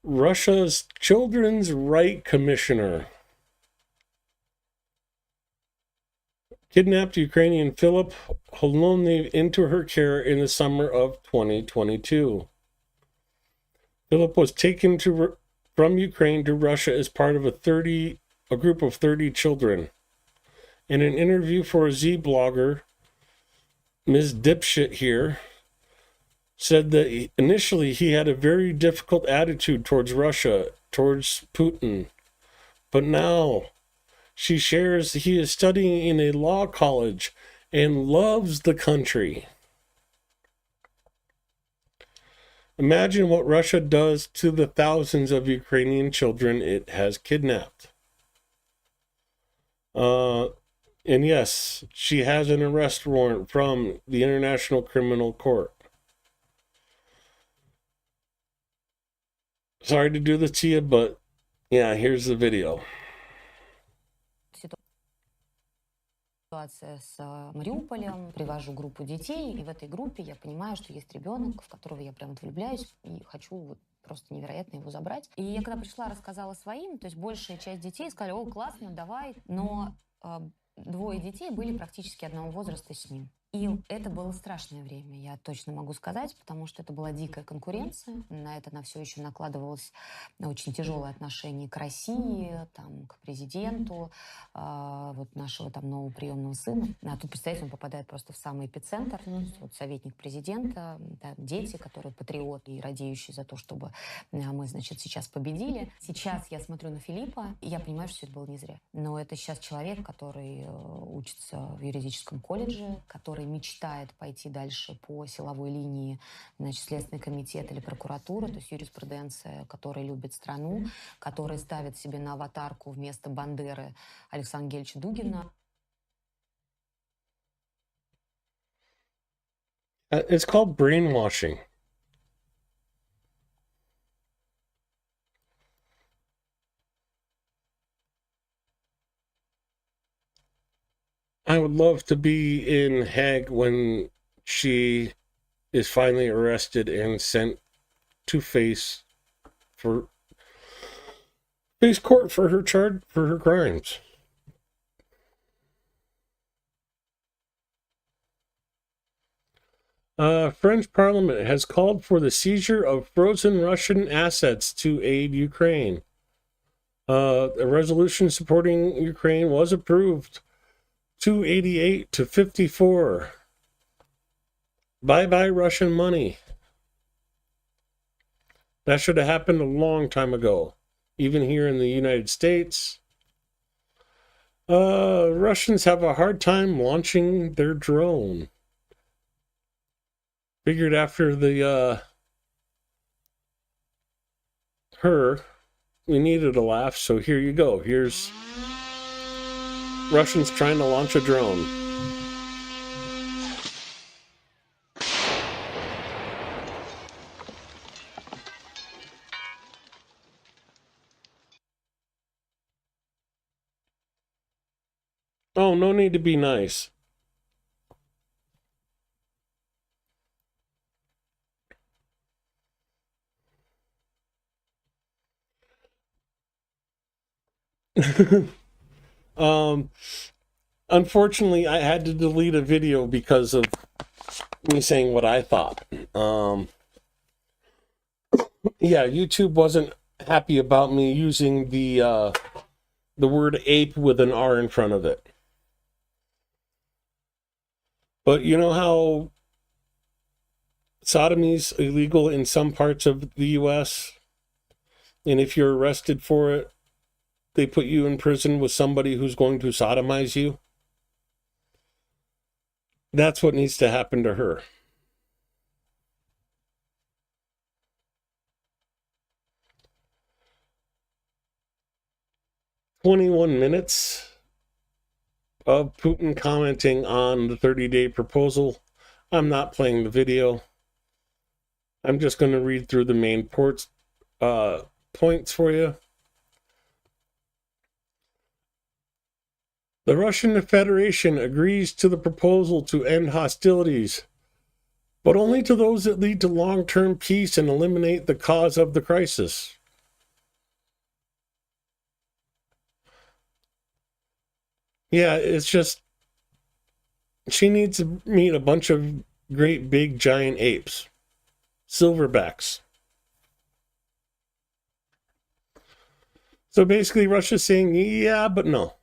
Russia's Children's Right Commissioner kidnapped Ukrainian Philip Holony into her care in the summer of 2022. Philip was taken from Ukraine to Russia as part of a group of 30 children. In an interview for a Z blogger, Ms. Dipshit here said that initially he had a very difficult attitude towards Russia, towards Putin. But now she shares he is studying in a law college and loves the country. Imagine what Russia does to the thousands of Ukrainian children it has kidnapped. And yes, she has an arrest warrant from the International Criminal Court. Sorry to do this to you, but yeah, here's the video. Ситуация с Мариуполем, привожу группу детей, и в этой группе я понимаю, что есть ребенок, в которого я прям вот влюбляюсь и хочу вот просто невероятно его забрать. И я когда пришла, рассказала своим, то есть большая часть детей сказали: о, классно, давай, но двое детей были практически одного возраста с ним. И это было страшное время, я точно могу сказать, потому что это была дикая конкуренция. На это на все еще накладывалось очень тяжелое отношение к России, там, к президенту, вот нашего там нового приемного сына. А тут, представьте, он попадает просто в самый эпицентр. Вот советник президента, да, дети, которые патриоты и радеющие за то, чтобы мы, значит, сейчас победили. Сейчас я смотрю на Филиппа, и я понимаю, что все это было не зря. Но это сейчас человек, который учится в юридическом колледже, который мечтает пойти дальше по силовой линии, значит, Следственный комитет или прокуратура, то есть юриспруденция, которая любит страну, который ставит себе на аватарку вместо Бандеры Александра Гельевича Дугина. It's called brainwashing. I would love to be in Hague when she is finally arrested and sent to face court for her crimes. French Parliament has called for the seizure of frozen Russian assets to aid Ukraine. A resolution supporting Ukraine was approved 288 to 54. Bye-bye Russian money. That should have happened a long time ago, even here in the United States. Russians have a hard time launching their drone. Figured after the we needed a laugh, so here you go. Here's Russians trying to launch a drone. Oh, no need to be nice. Unfortunately, I had to delete a video because of me saying what I thought. Yeah, YouTube wasn't happy about me using the word ape with an R in front of it. But you know how sodomy's illegal in some parts of the US? And if you're arrested for it, they put you in prison with somebody who's going to sodomize you? That's what needs to happen to her. "21 minutes of Putin commenting on the 30-day proposal." I'm not playing the video. I'm just going to read through the main points for you. The Russian Federation agrees to the proposal to end hostilities, but only to those that lead to long-term peace and eliminate the cause of the crisis. Yeah, it's just, she needs to meet a bunch of great big giant apes, silverbacks. So basically Russia's saying, yeah, but no.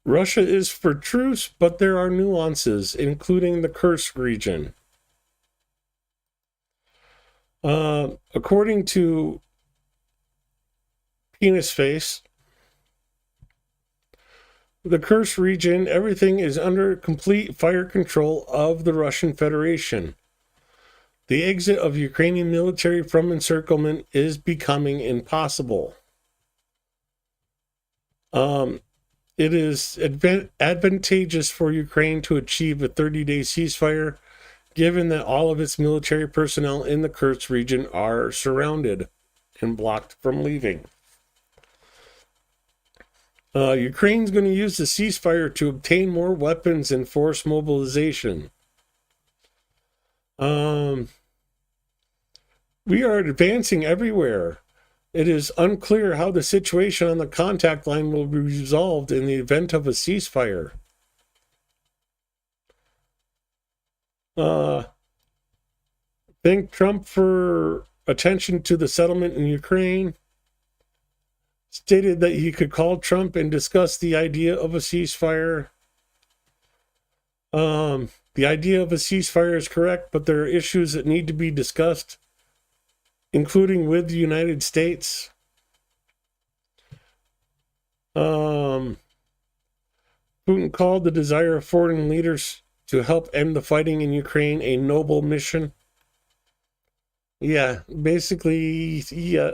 Russia is for truce, but there are nuances, including the Kursk region. According to Penis Face, the Kursk region, everything is under complete fire control of the Russian Federation. The exit of Ukrainian military from encirclement is becoming impossible. It is advantageous for Ukraine to achieve a 30-day ceasefire, given that all of its military personnel in the Kursk region are surrounded and blocked from leaving. Ukraine's going to use the ceasefire to obtain more weapons and force mobilization. We are advancing everywhere. It is unclear how the situation on the contact line will be resolved in the event of a ceasefire. Thank Trump for attention to the settlement in Ukraine. Stated that he could call Trump and discuss the idea of a ceasefire. The idea of a ceasefire is correct, but there are issues that need to be discussed, including with the United States. Putin called the desire of foreign leaders to help end the fighting in Ukraine a noble mission. Yeah, basically, yeah.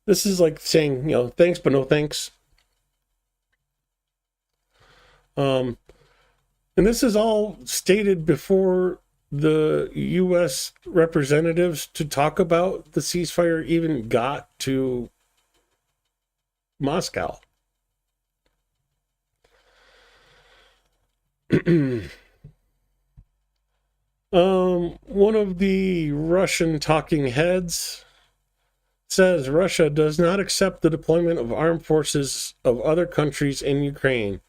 This is like saying, thanks, but no thanks. And this is all stated before the U.S. representatives to talk about the ceasefire even got to Moscow. One of the Russian talking heads says Russia does not accept the deployment of armed forces of other countries in Ukraine.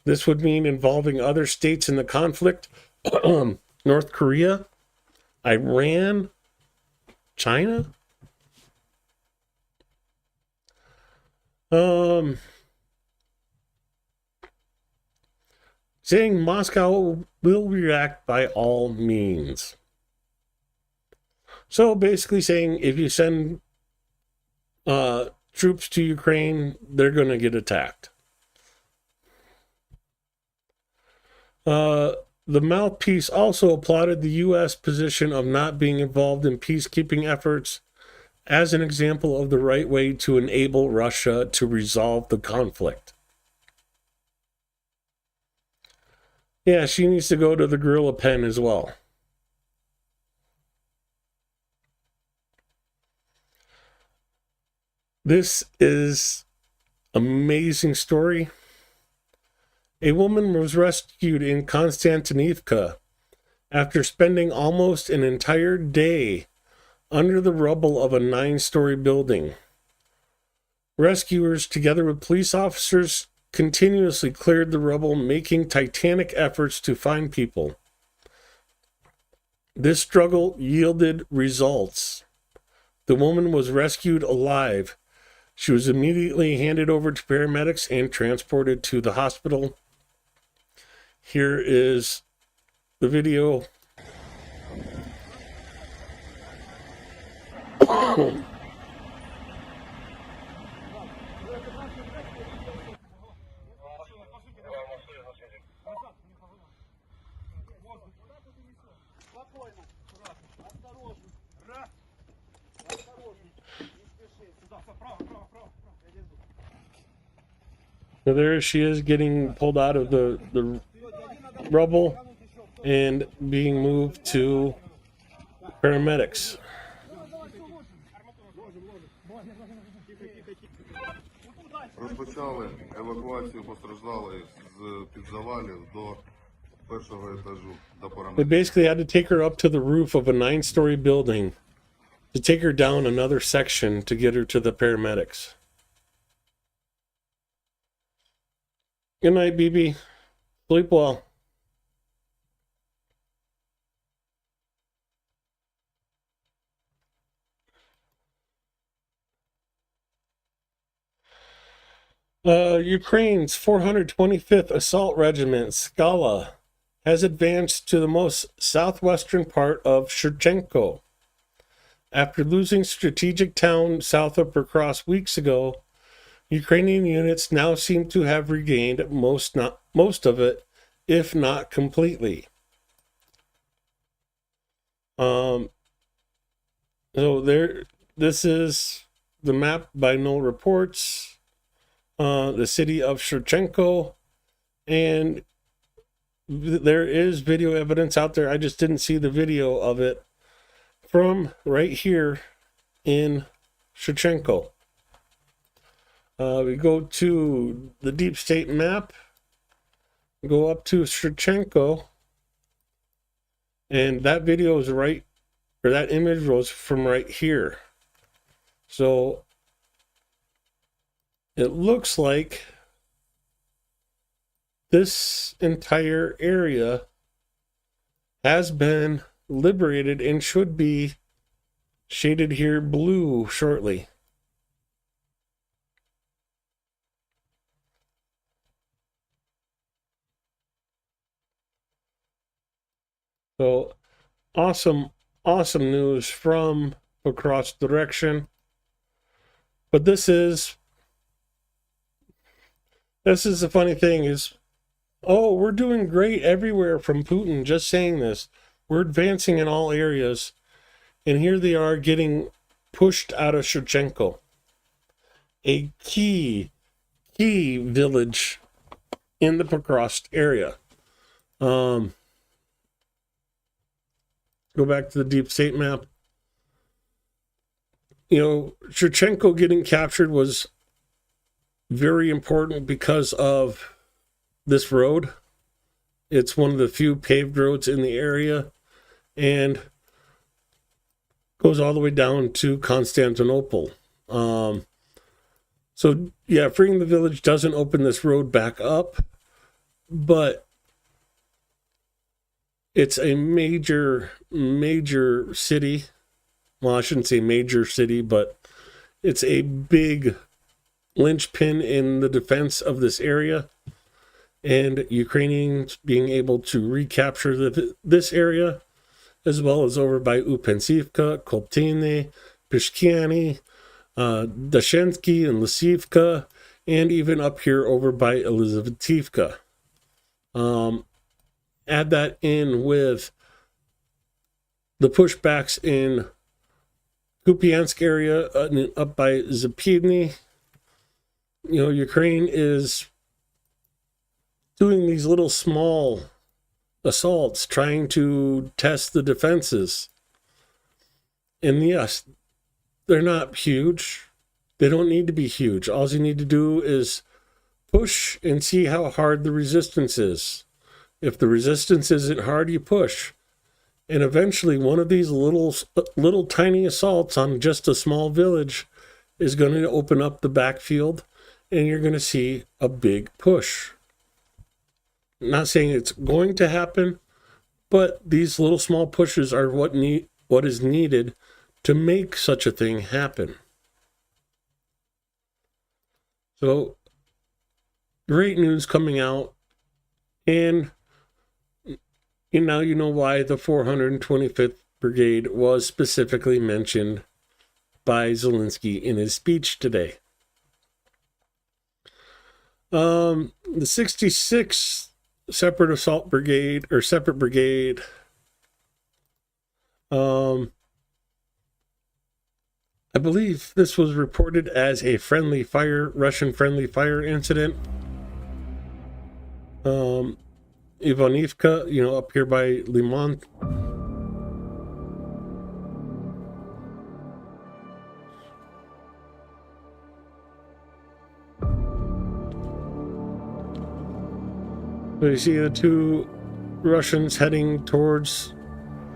This would mean involving other states in the conflict, North Korea, Iran, China. Saying Moscow will react by all means. So basically saying if you send troops to Ukraine, they're going to get attacked. The mouthpiece also applauded the U.S. position of not being involved in peacekeeping efforts as an example of the right way to enable Russia to resolve the conflict. Yeah, she needs to go to the gorilla pen as well. This is an amazing story. A woman was rescued in Konstantinivka after spending almost an entire day under the rubble of a 9-story building. Rescuers, together with police officers, continuously cleared the rubble, making titanic efforts to find people. This struggle yielded results. The woman was rescued alive. She was immediately handed over to paramedics and transported to the hospital. Here is the video. So there she is getting pulled out of the rubble and being moved to paramedics. Розпочали евакуацію постраждалих з підзавалів до першого етажу до парамедиків. They basically had to take her up to the roof of a 9-story building to take her down another section to get her to the paramedics. Good night, BB. Sleep well. Ukraine's 425th Assault Regiment, Skala, has advanced to the most southwestern part of Shevchenko. After losing strategic town south of Pokrovsk weeks ago, Ukrainian units now seem to have regained most of it, if not completely. So this is the map by No Reports. The city of Shevchenko, and there is video evidence out there. I just didn't see the video of it from right here in Shevchenko. We go to the deep state map, go up to Shevchenko, and that video is right, or that image was from right here. So it looks like this entire area has been liberated and should be shaded here blue shortly. So awesome news from across direction. But this is the funny thing is, oh, we're doing great everywhere from Putin just saying this. We're advancing in all areas. And here they are getting pushed out of Shevchenko, a key village in the Pokrovsk area. Go back to the deep state map. You know, Shevchenko getting captured was very important because of this road. It's one of the few paved roads in the area and goes all the way down to Constantinople. So yeah, freeing the village doesn't open this road back up, but it's a major city. Well, I shouldn't say major city, but it's a big linchpin in the defense of this area. And Ukrainians being able to recapture this area, as well as over by Upensivka, Koltine, Pishkiani, Dashensky, and Lysivka, and even up here over by Elizavetivka. Add that in with the pushbacks in Kupiansk area, up by Zapyvny. You know, Ukraine is doing these little small assaults, trying to test the defenses. And yes, they're not huge. They don't need to be huge. All you need to do is push and see how hard the resistance is. If the resistance isn't hard, you push. And eventually one of these little tiny assaults on just a small village is going to open up the backfield, and you're going to see a big push. I'm not saying it's going to happen, but these little small pushes are what is needed to make such a thing happen. So, great news coming out, and now you know why the 425th Brigade was specifically mentioned by Zelensky in his speech today. The 66th Separate Assault Brigade, or Separate Brigade, I believe this was reported as a Russian friendly fire incident. Ivanivka, up here by Limon. So you see the two Russians heading towards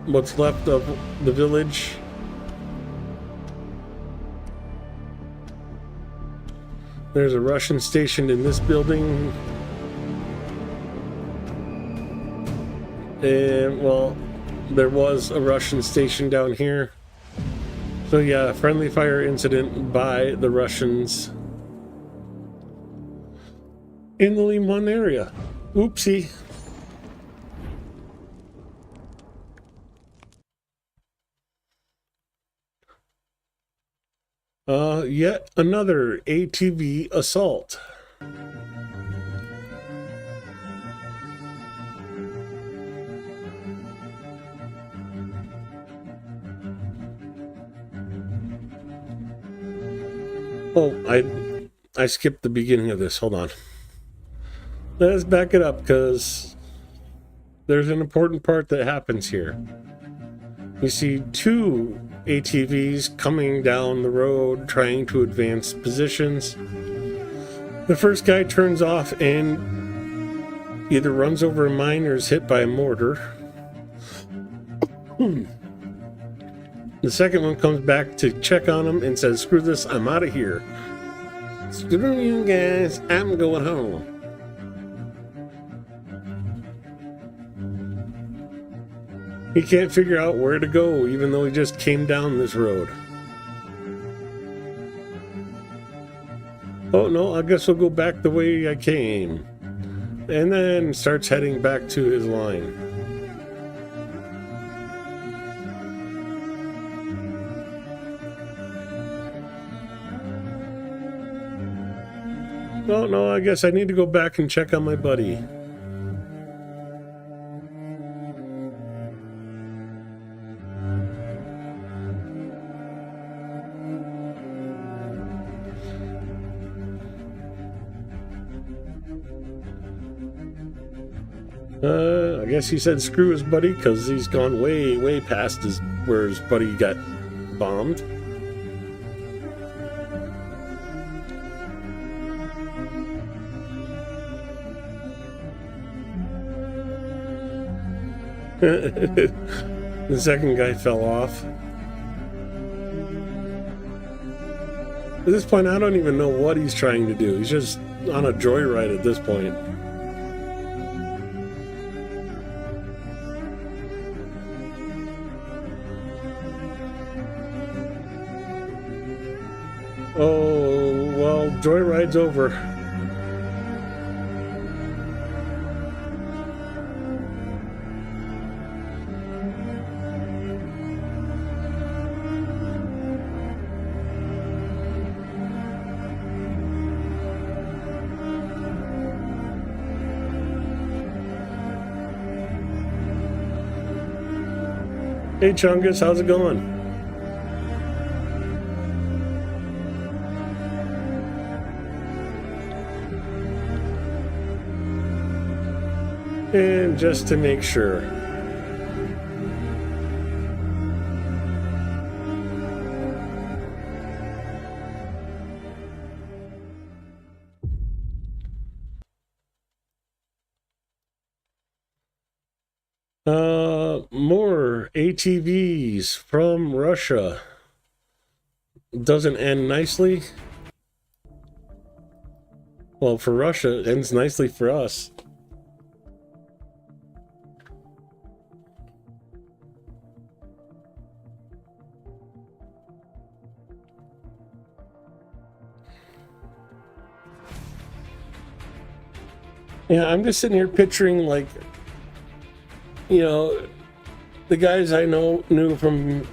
what's left of the village. There's a Russian stationed in this building. And, well, there was a Russian station down here. So yeah, friendly fire incident by the Russians in the Limon area. Oopsie. Yet another ATV assault. Oh, I skipped the beginning of this. Hold on. Let's back it up, because there's an important part that happens here. You see two ATVs coming down the road trying to advance positions. The first guy turns off and either runs over a mine or is hit by a mortar. The second one comes back to check on him and says, "Screw this, I'm out of here. Screw you guys, I'm going home." He can't figure out where to go, even though he just came down this road. Oh no, I guess I'll go back the way I came. And then starts heading back to his line. Oh no, I guess I need to go back and check on my buddy. I guess he said screw his buddy because he's gone way past where his buddy got bombed. The second guy fell off. At this point, I don't even know what he's trying to do. He's just on a joyride at this point. Oh, well, joyride's over. Hey Chungus, how's it going? And just to make sure. More ATVs from Russia. Doesn't end nicely. Well, for Russia, it ends nicely for us. Yeah, I'm just sitting here picturing, like, you know, the guys I knew from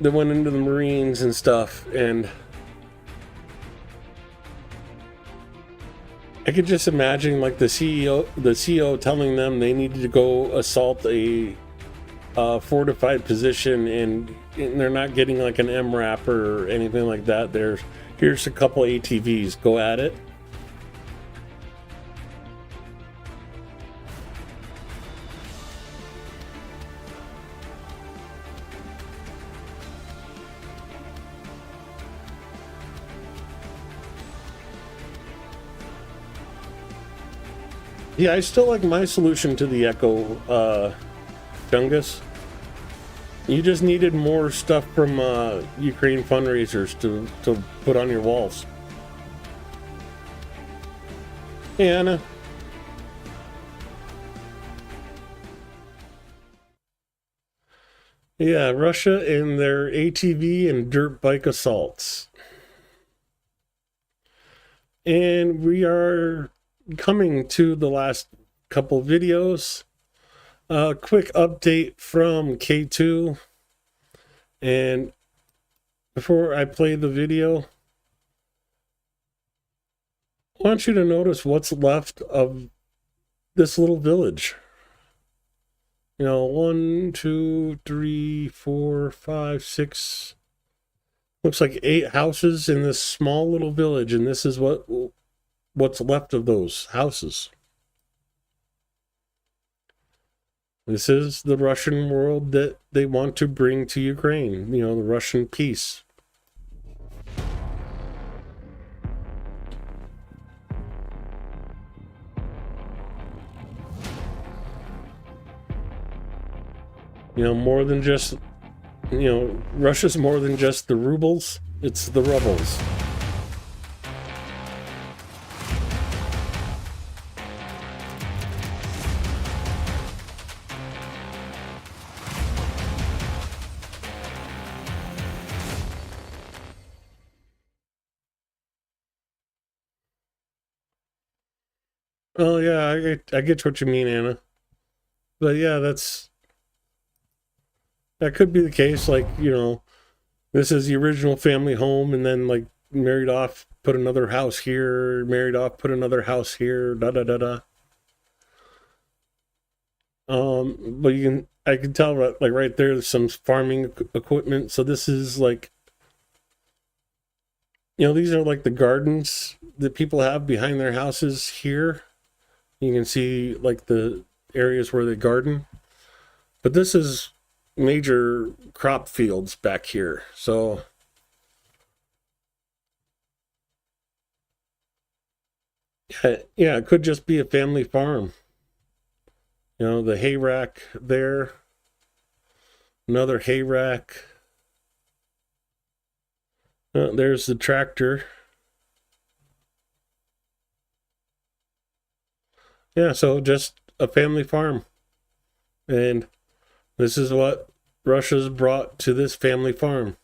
that went into the Marines and stuff, and I could just imagine like the CEO telling them they needed to go assault a fortified position, and they're not getting like an MRAP or anything like that. Here's a couple ATVs, go at it. Yeah, I still like my solution to the Echo, Chungus. You just needed more stuff from Ukraine fundraisers to put on your walls. Hey, Anna. Yeah, Russia and their ATV and dirt bike assaults. And we are coming to the last couple videos. Quick update from K2. And before I play the video, I want you to notice what's left of this little village. You know, 1, 2, 3, 4, 5, 6. Looks like 8 houses in this small little village, and this is what's left of those houses. This is the Russian world that they want to bring to Ukraine, you know, the Russian peace. You know, more than just, you know, Russia's more than just the rubles, it's the rebels. Oh yeah, I get what you mean, Anna. But yeah, that could be the case. Like, you know, this is the original family home, and then like married off, put another house here, married off, put another house here, da da da da. But I can tell like right there, there's some farming equipment. So this is like, you know, these are like the gardens that people have behind their houses here. You can see like the areas where they garden, but this is major crop fields back here. So yeah, it could just be a family farm. You know, the hay rack there, another hay rack. There's the tractor. Yeah, so just a family farm. And this is what Russia's brought to this family farm.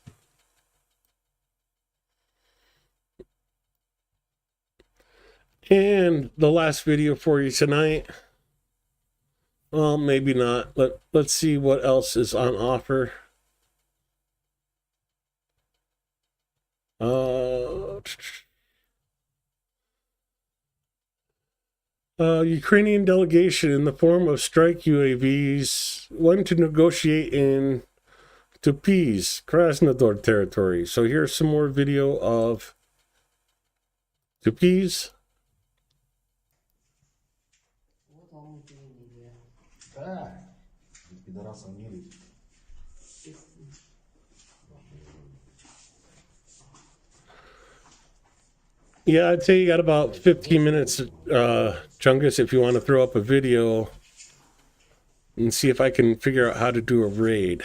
And the last video for you tonight. Well, maybe not. Let's see what else is on offer. Ukrainian delegation in the form of strike UAVs went to negotiate in Tupi's Krasnodar territory. So here's some more video of Tupi's. Yeah, I'd say you got about 15 minutes, Chungus, if you want to throw up a video and see if I can figure out how to do a raid.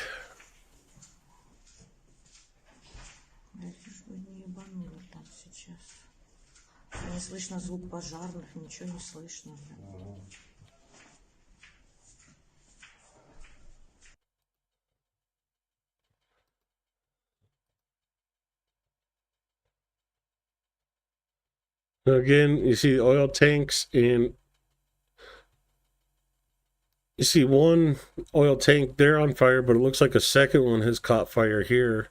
Не слышно звук пожарных, ничего не слышно. Again, you see oil tanks, and you see one oil tank there on fire, but it looks like a second one has caught fire here.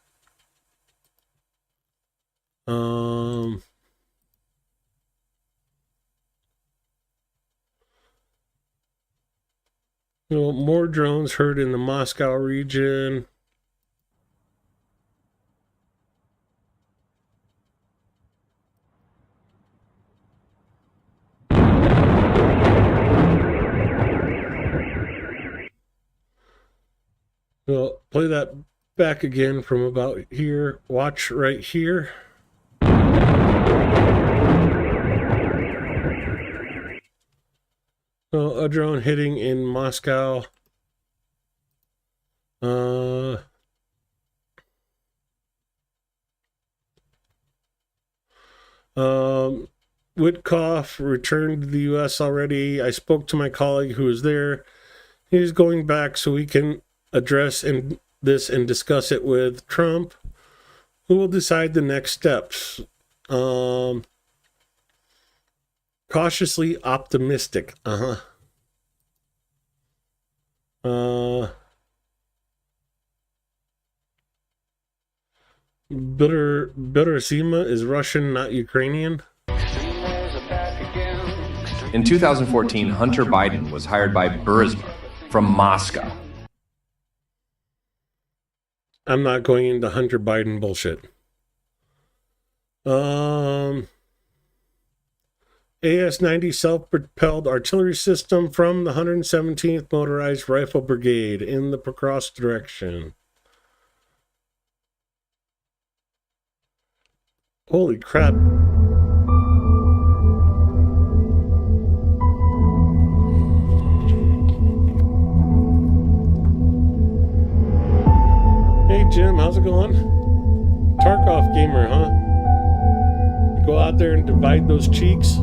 More drones heard in the Moscow region. We'll play that back again from about here. Watch right here. A drone hitting in Moscow. Witkoff returned to the U.S. already. I spoke to my colleague who was there. He's going back so we can address this and discuss it with Trump, who will decide the next steps. Cautiously optimistic. Berezima is Russian, not Ukrainian. In 2014, Hunter Biden was hired by Burisma from Moscow. I'm not going into Hunter Biden bullshit. AS-90 self-propelled artillery system from the 117th Motorized Rifle Brigade in the Pokrovsk direction. Holy crap. Hey Jim, how's it going? Tarkov gamer, huh? You go out there and divide those cheeks.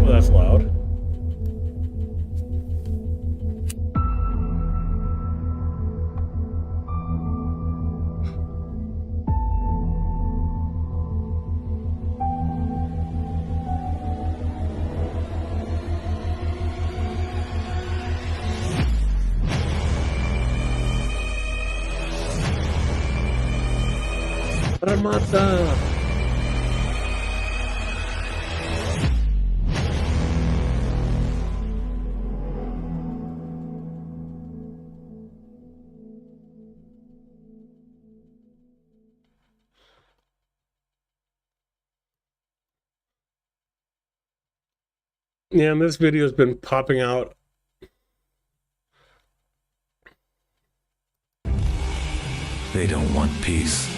Oh, that's loud. Armata. Yeah, and this video has been popping out. They don't want peace.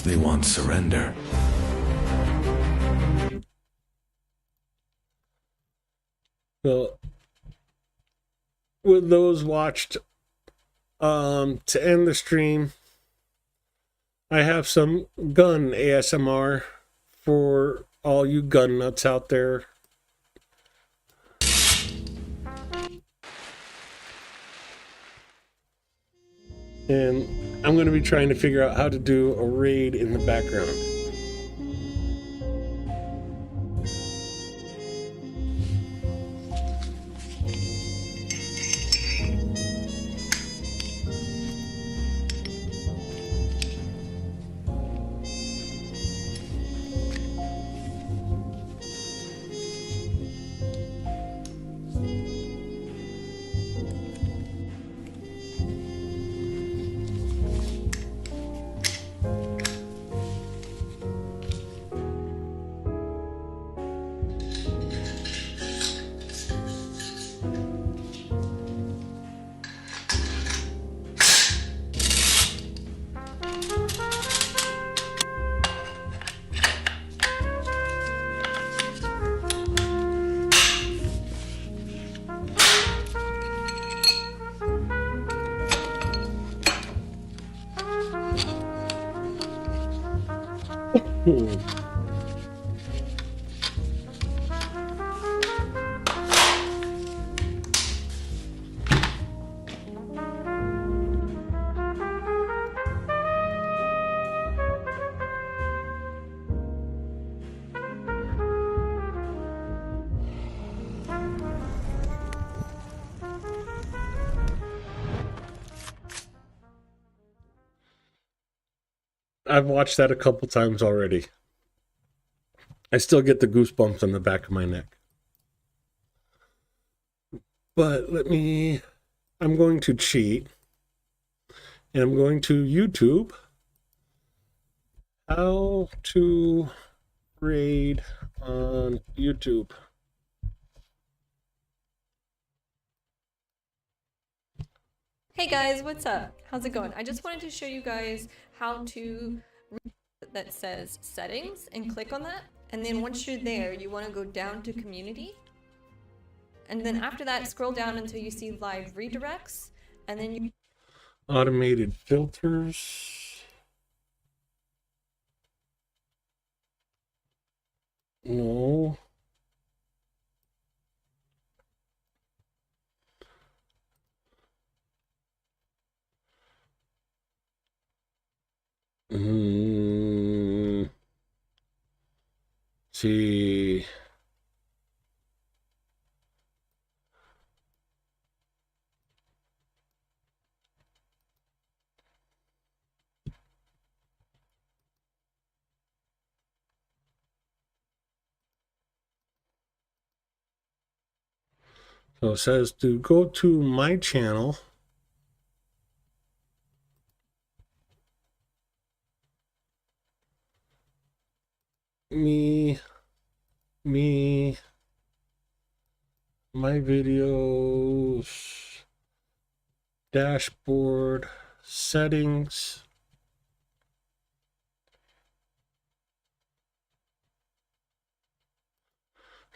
They want surrender. So, with those watched, to end the stream, I have some gun ASMR for all you gun nuts out there. And I'm going to be trying to figure out how to do a raid in the background. I've watched that a couple times already. I still get the goosebumps on the back of my neck. But I'm going to cheat. And I'm going to YouTube. How to raid on YouTube. Hey guys, what's up? How's it going? I just wanted to show you guys how to that says settings and click on that. And then once you're there, you want to go down to community. And then after that, scroll down until you see live redirects. And then you Automated filters. No. See. So it says to go to my channel. Me, my videos, dashboard, settings.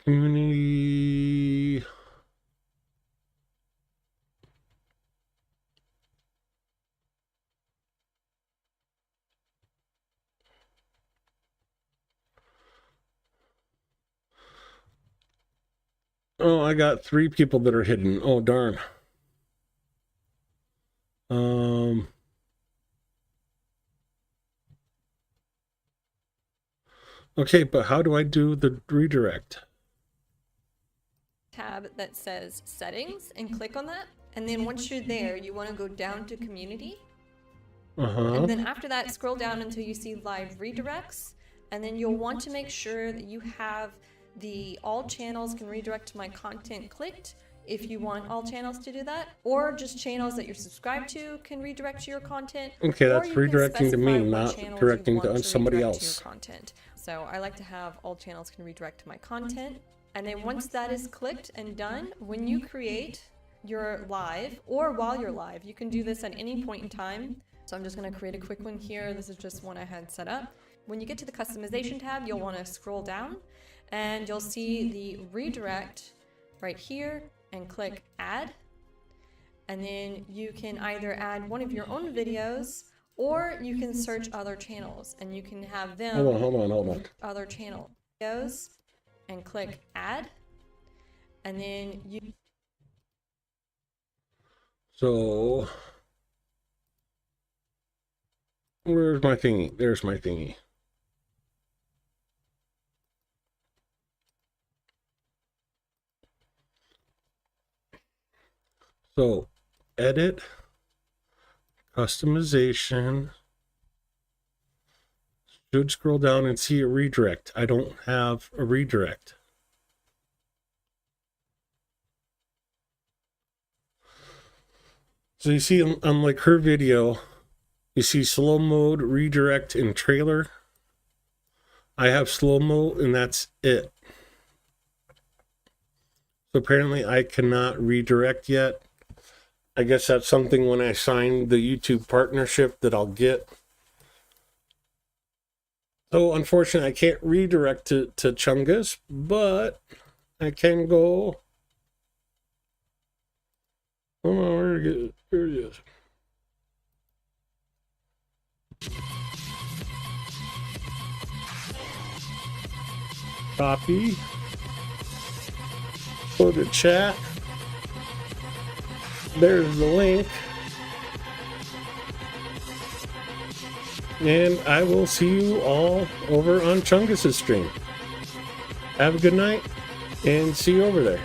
Community. Oh, I got 3 people that are hidden. Oh, darn. Okay, but how do I do the redirect? tab that says settings and click on that. And then once you're there, you want to go down to community. And then after that, scroll down until you see live redirects. And then you'll want to make sure that you have the all channels can redirect to my content clicked if you want all channels to do that, or just channels that you're subscribed to can redirect to your content. Okay, that's redirecting to me, not directing to somebody else. Content. So I like to have all channels can redirect to my content. And then once that is clicked and done, when you create your live or while you're live, you can do this at any point in time. So I'm just going to create a quick one here. This is just one I had set up. When you get to the customization tab, you'll want to scroll down and you'll see the redirect right here and click add. And then you can either add one of your own videos or you can search other channels and you can have them hold on. Other channel videos and click add. And then you So Where's my thingy? There's my thingy. So, edit, customization. Should scroll down and see a redirect. I don't have a redirect. So you see on like her video, you see slow mode, redirect, and trailer. I have slow mo, and that's it. So apparently I cannot redirect yet. I guess that's something when I sign the YouTube partnership that I'll get. So unfortunately I can't redirect to Chungus, but I can go. Hold on, where it is. Copy. Go to chat. There's the link. And I will see you all over on Chungus's stream. Have a good night and see you over there.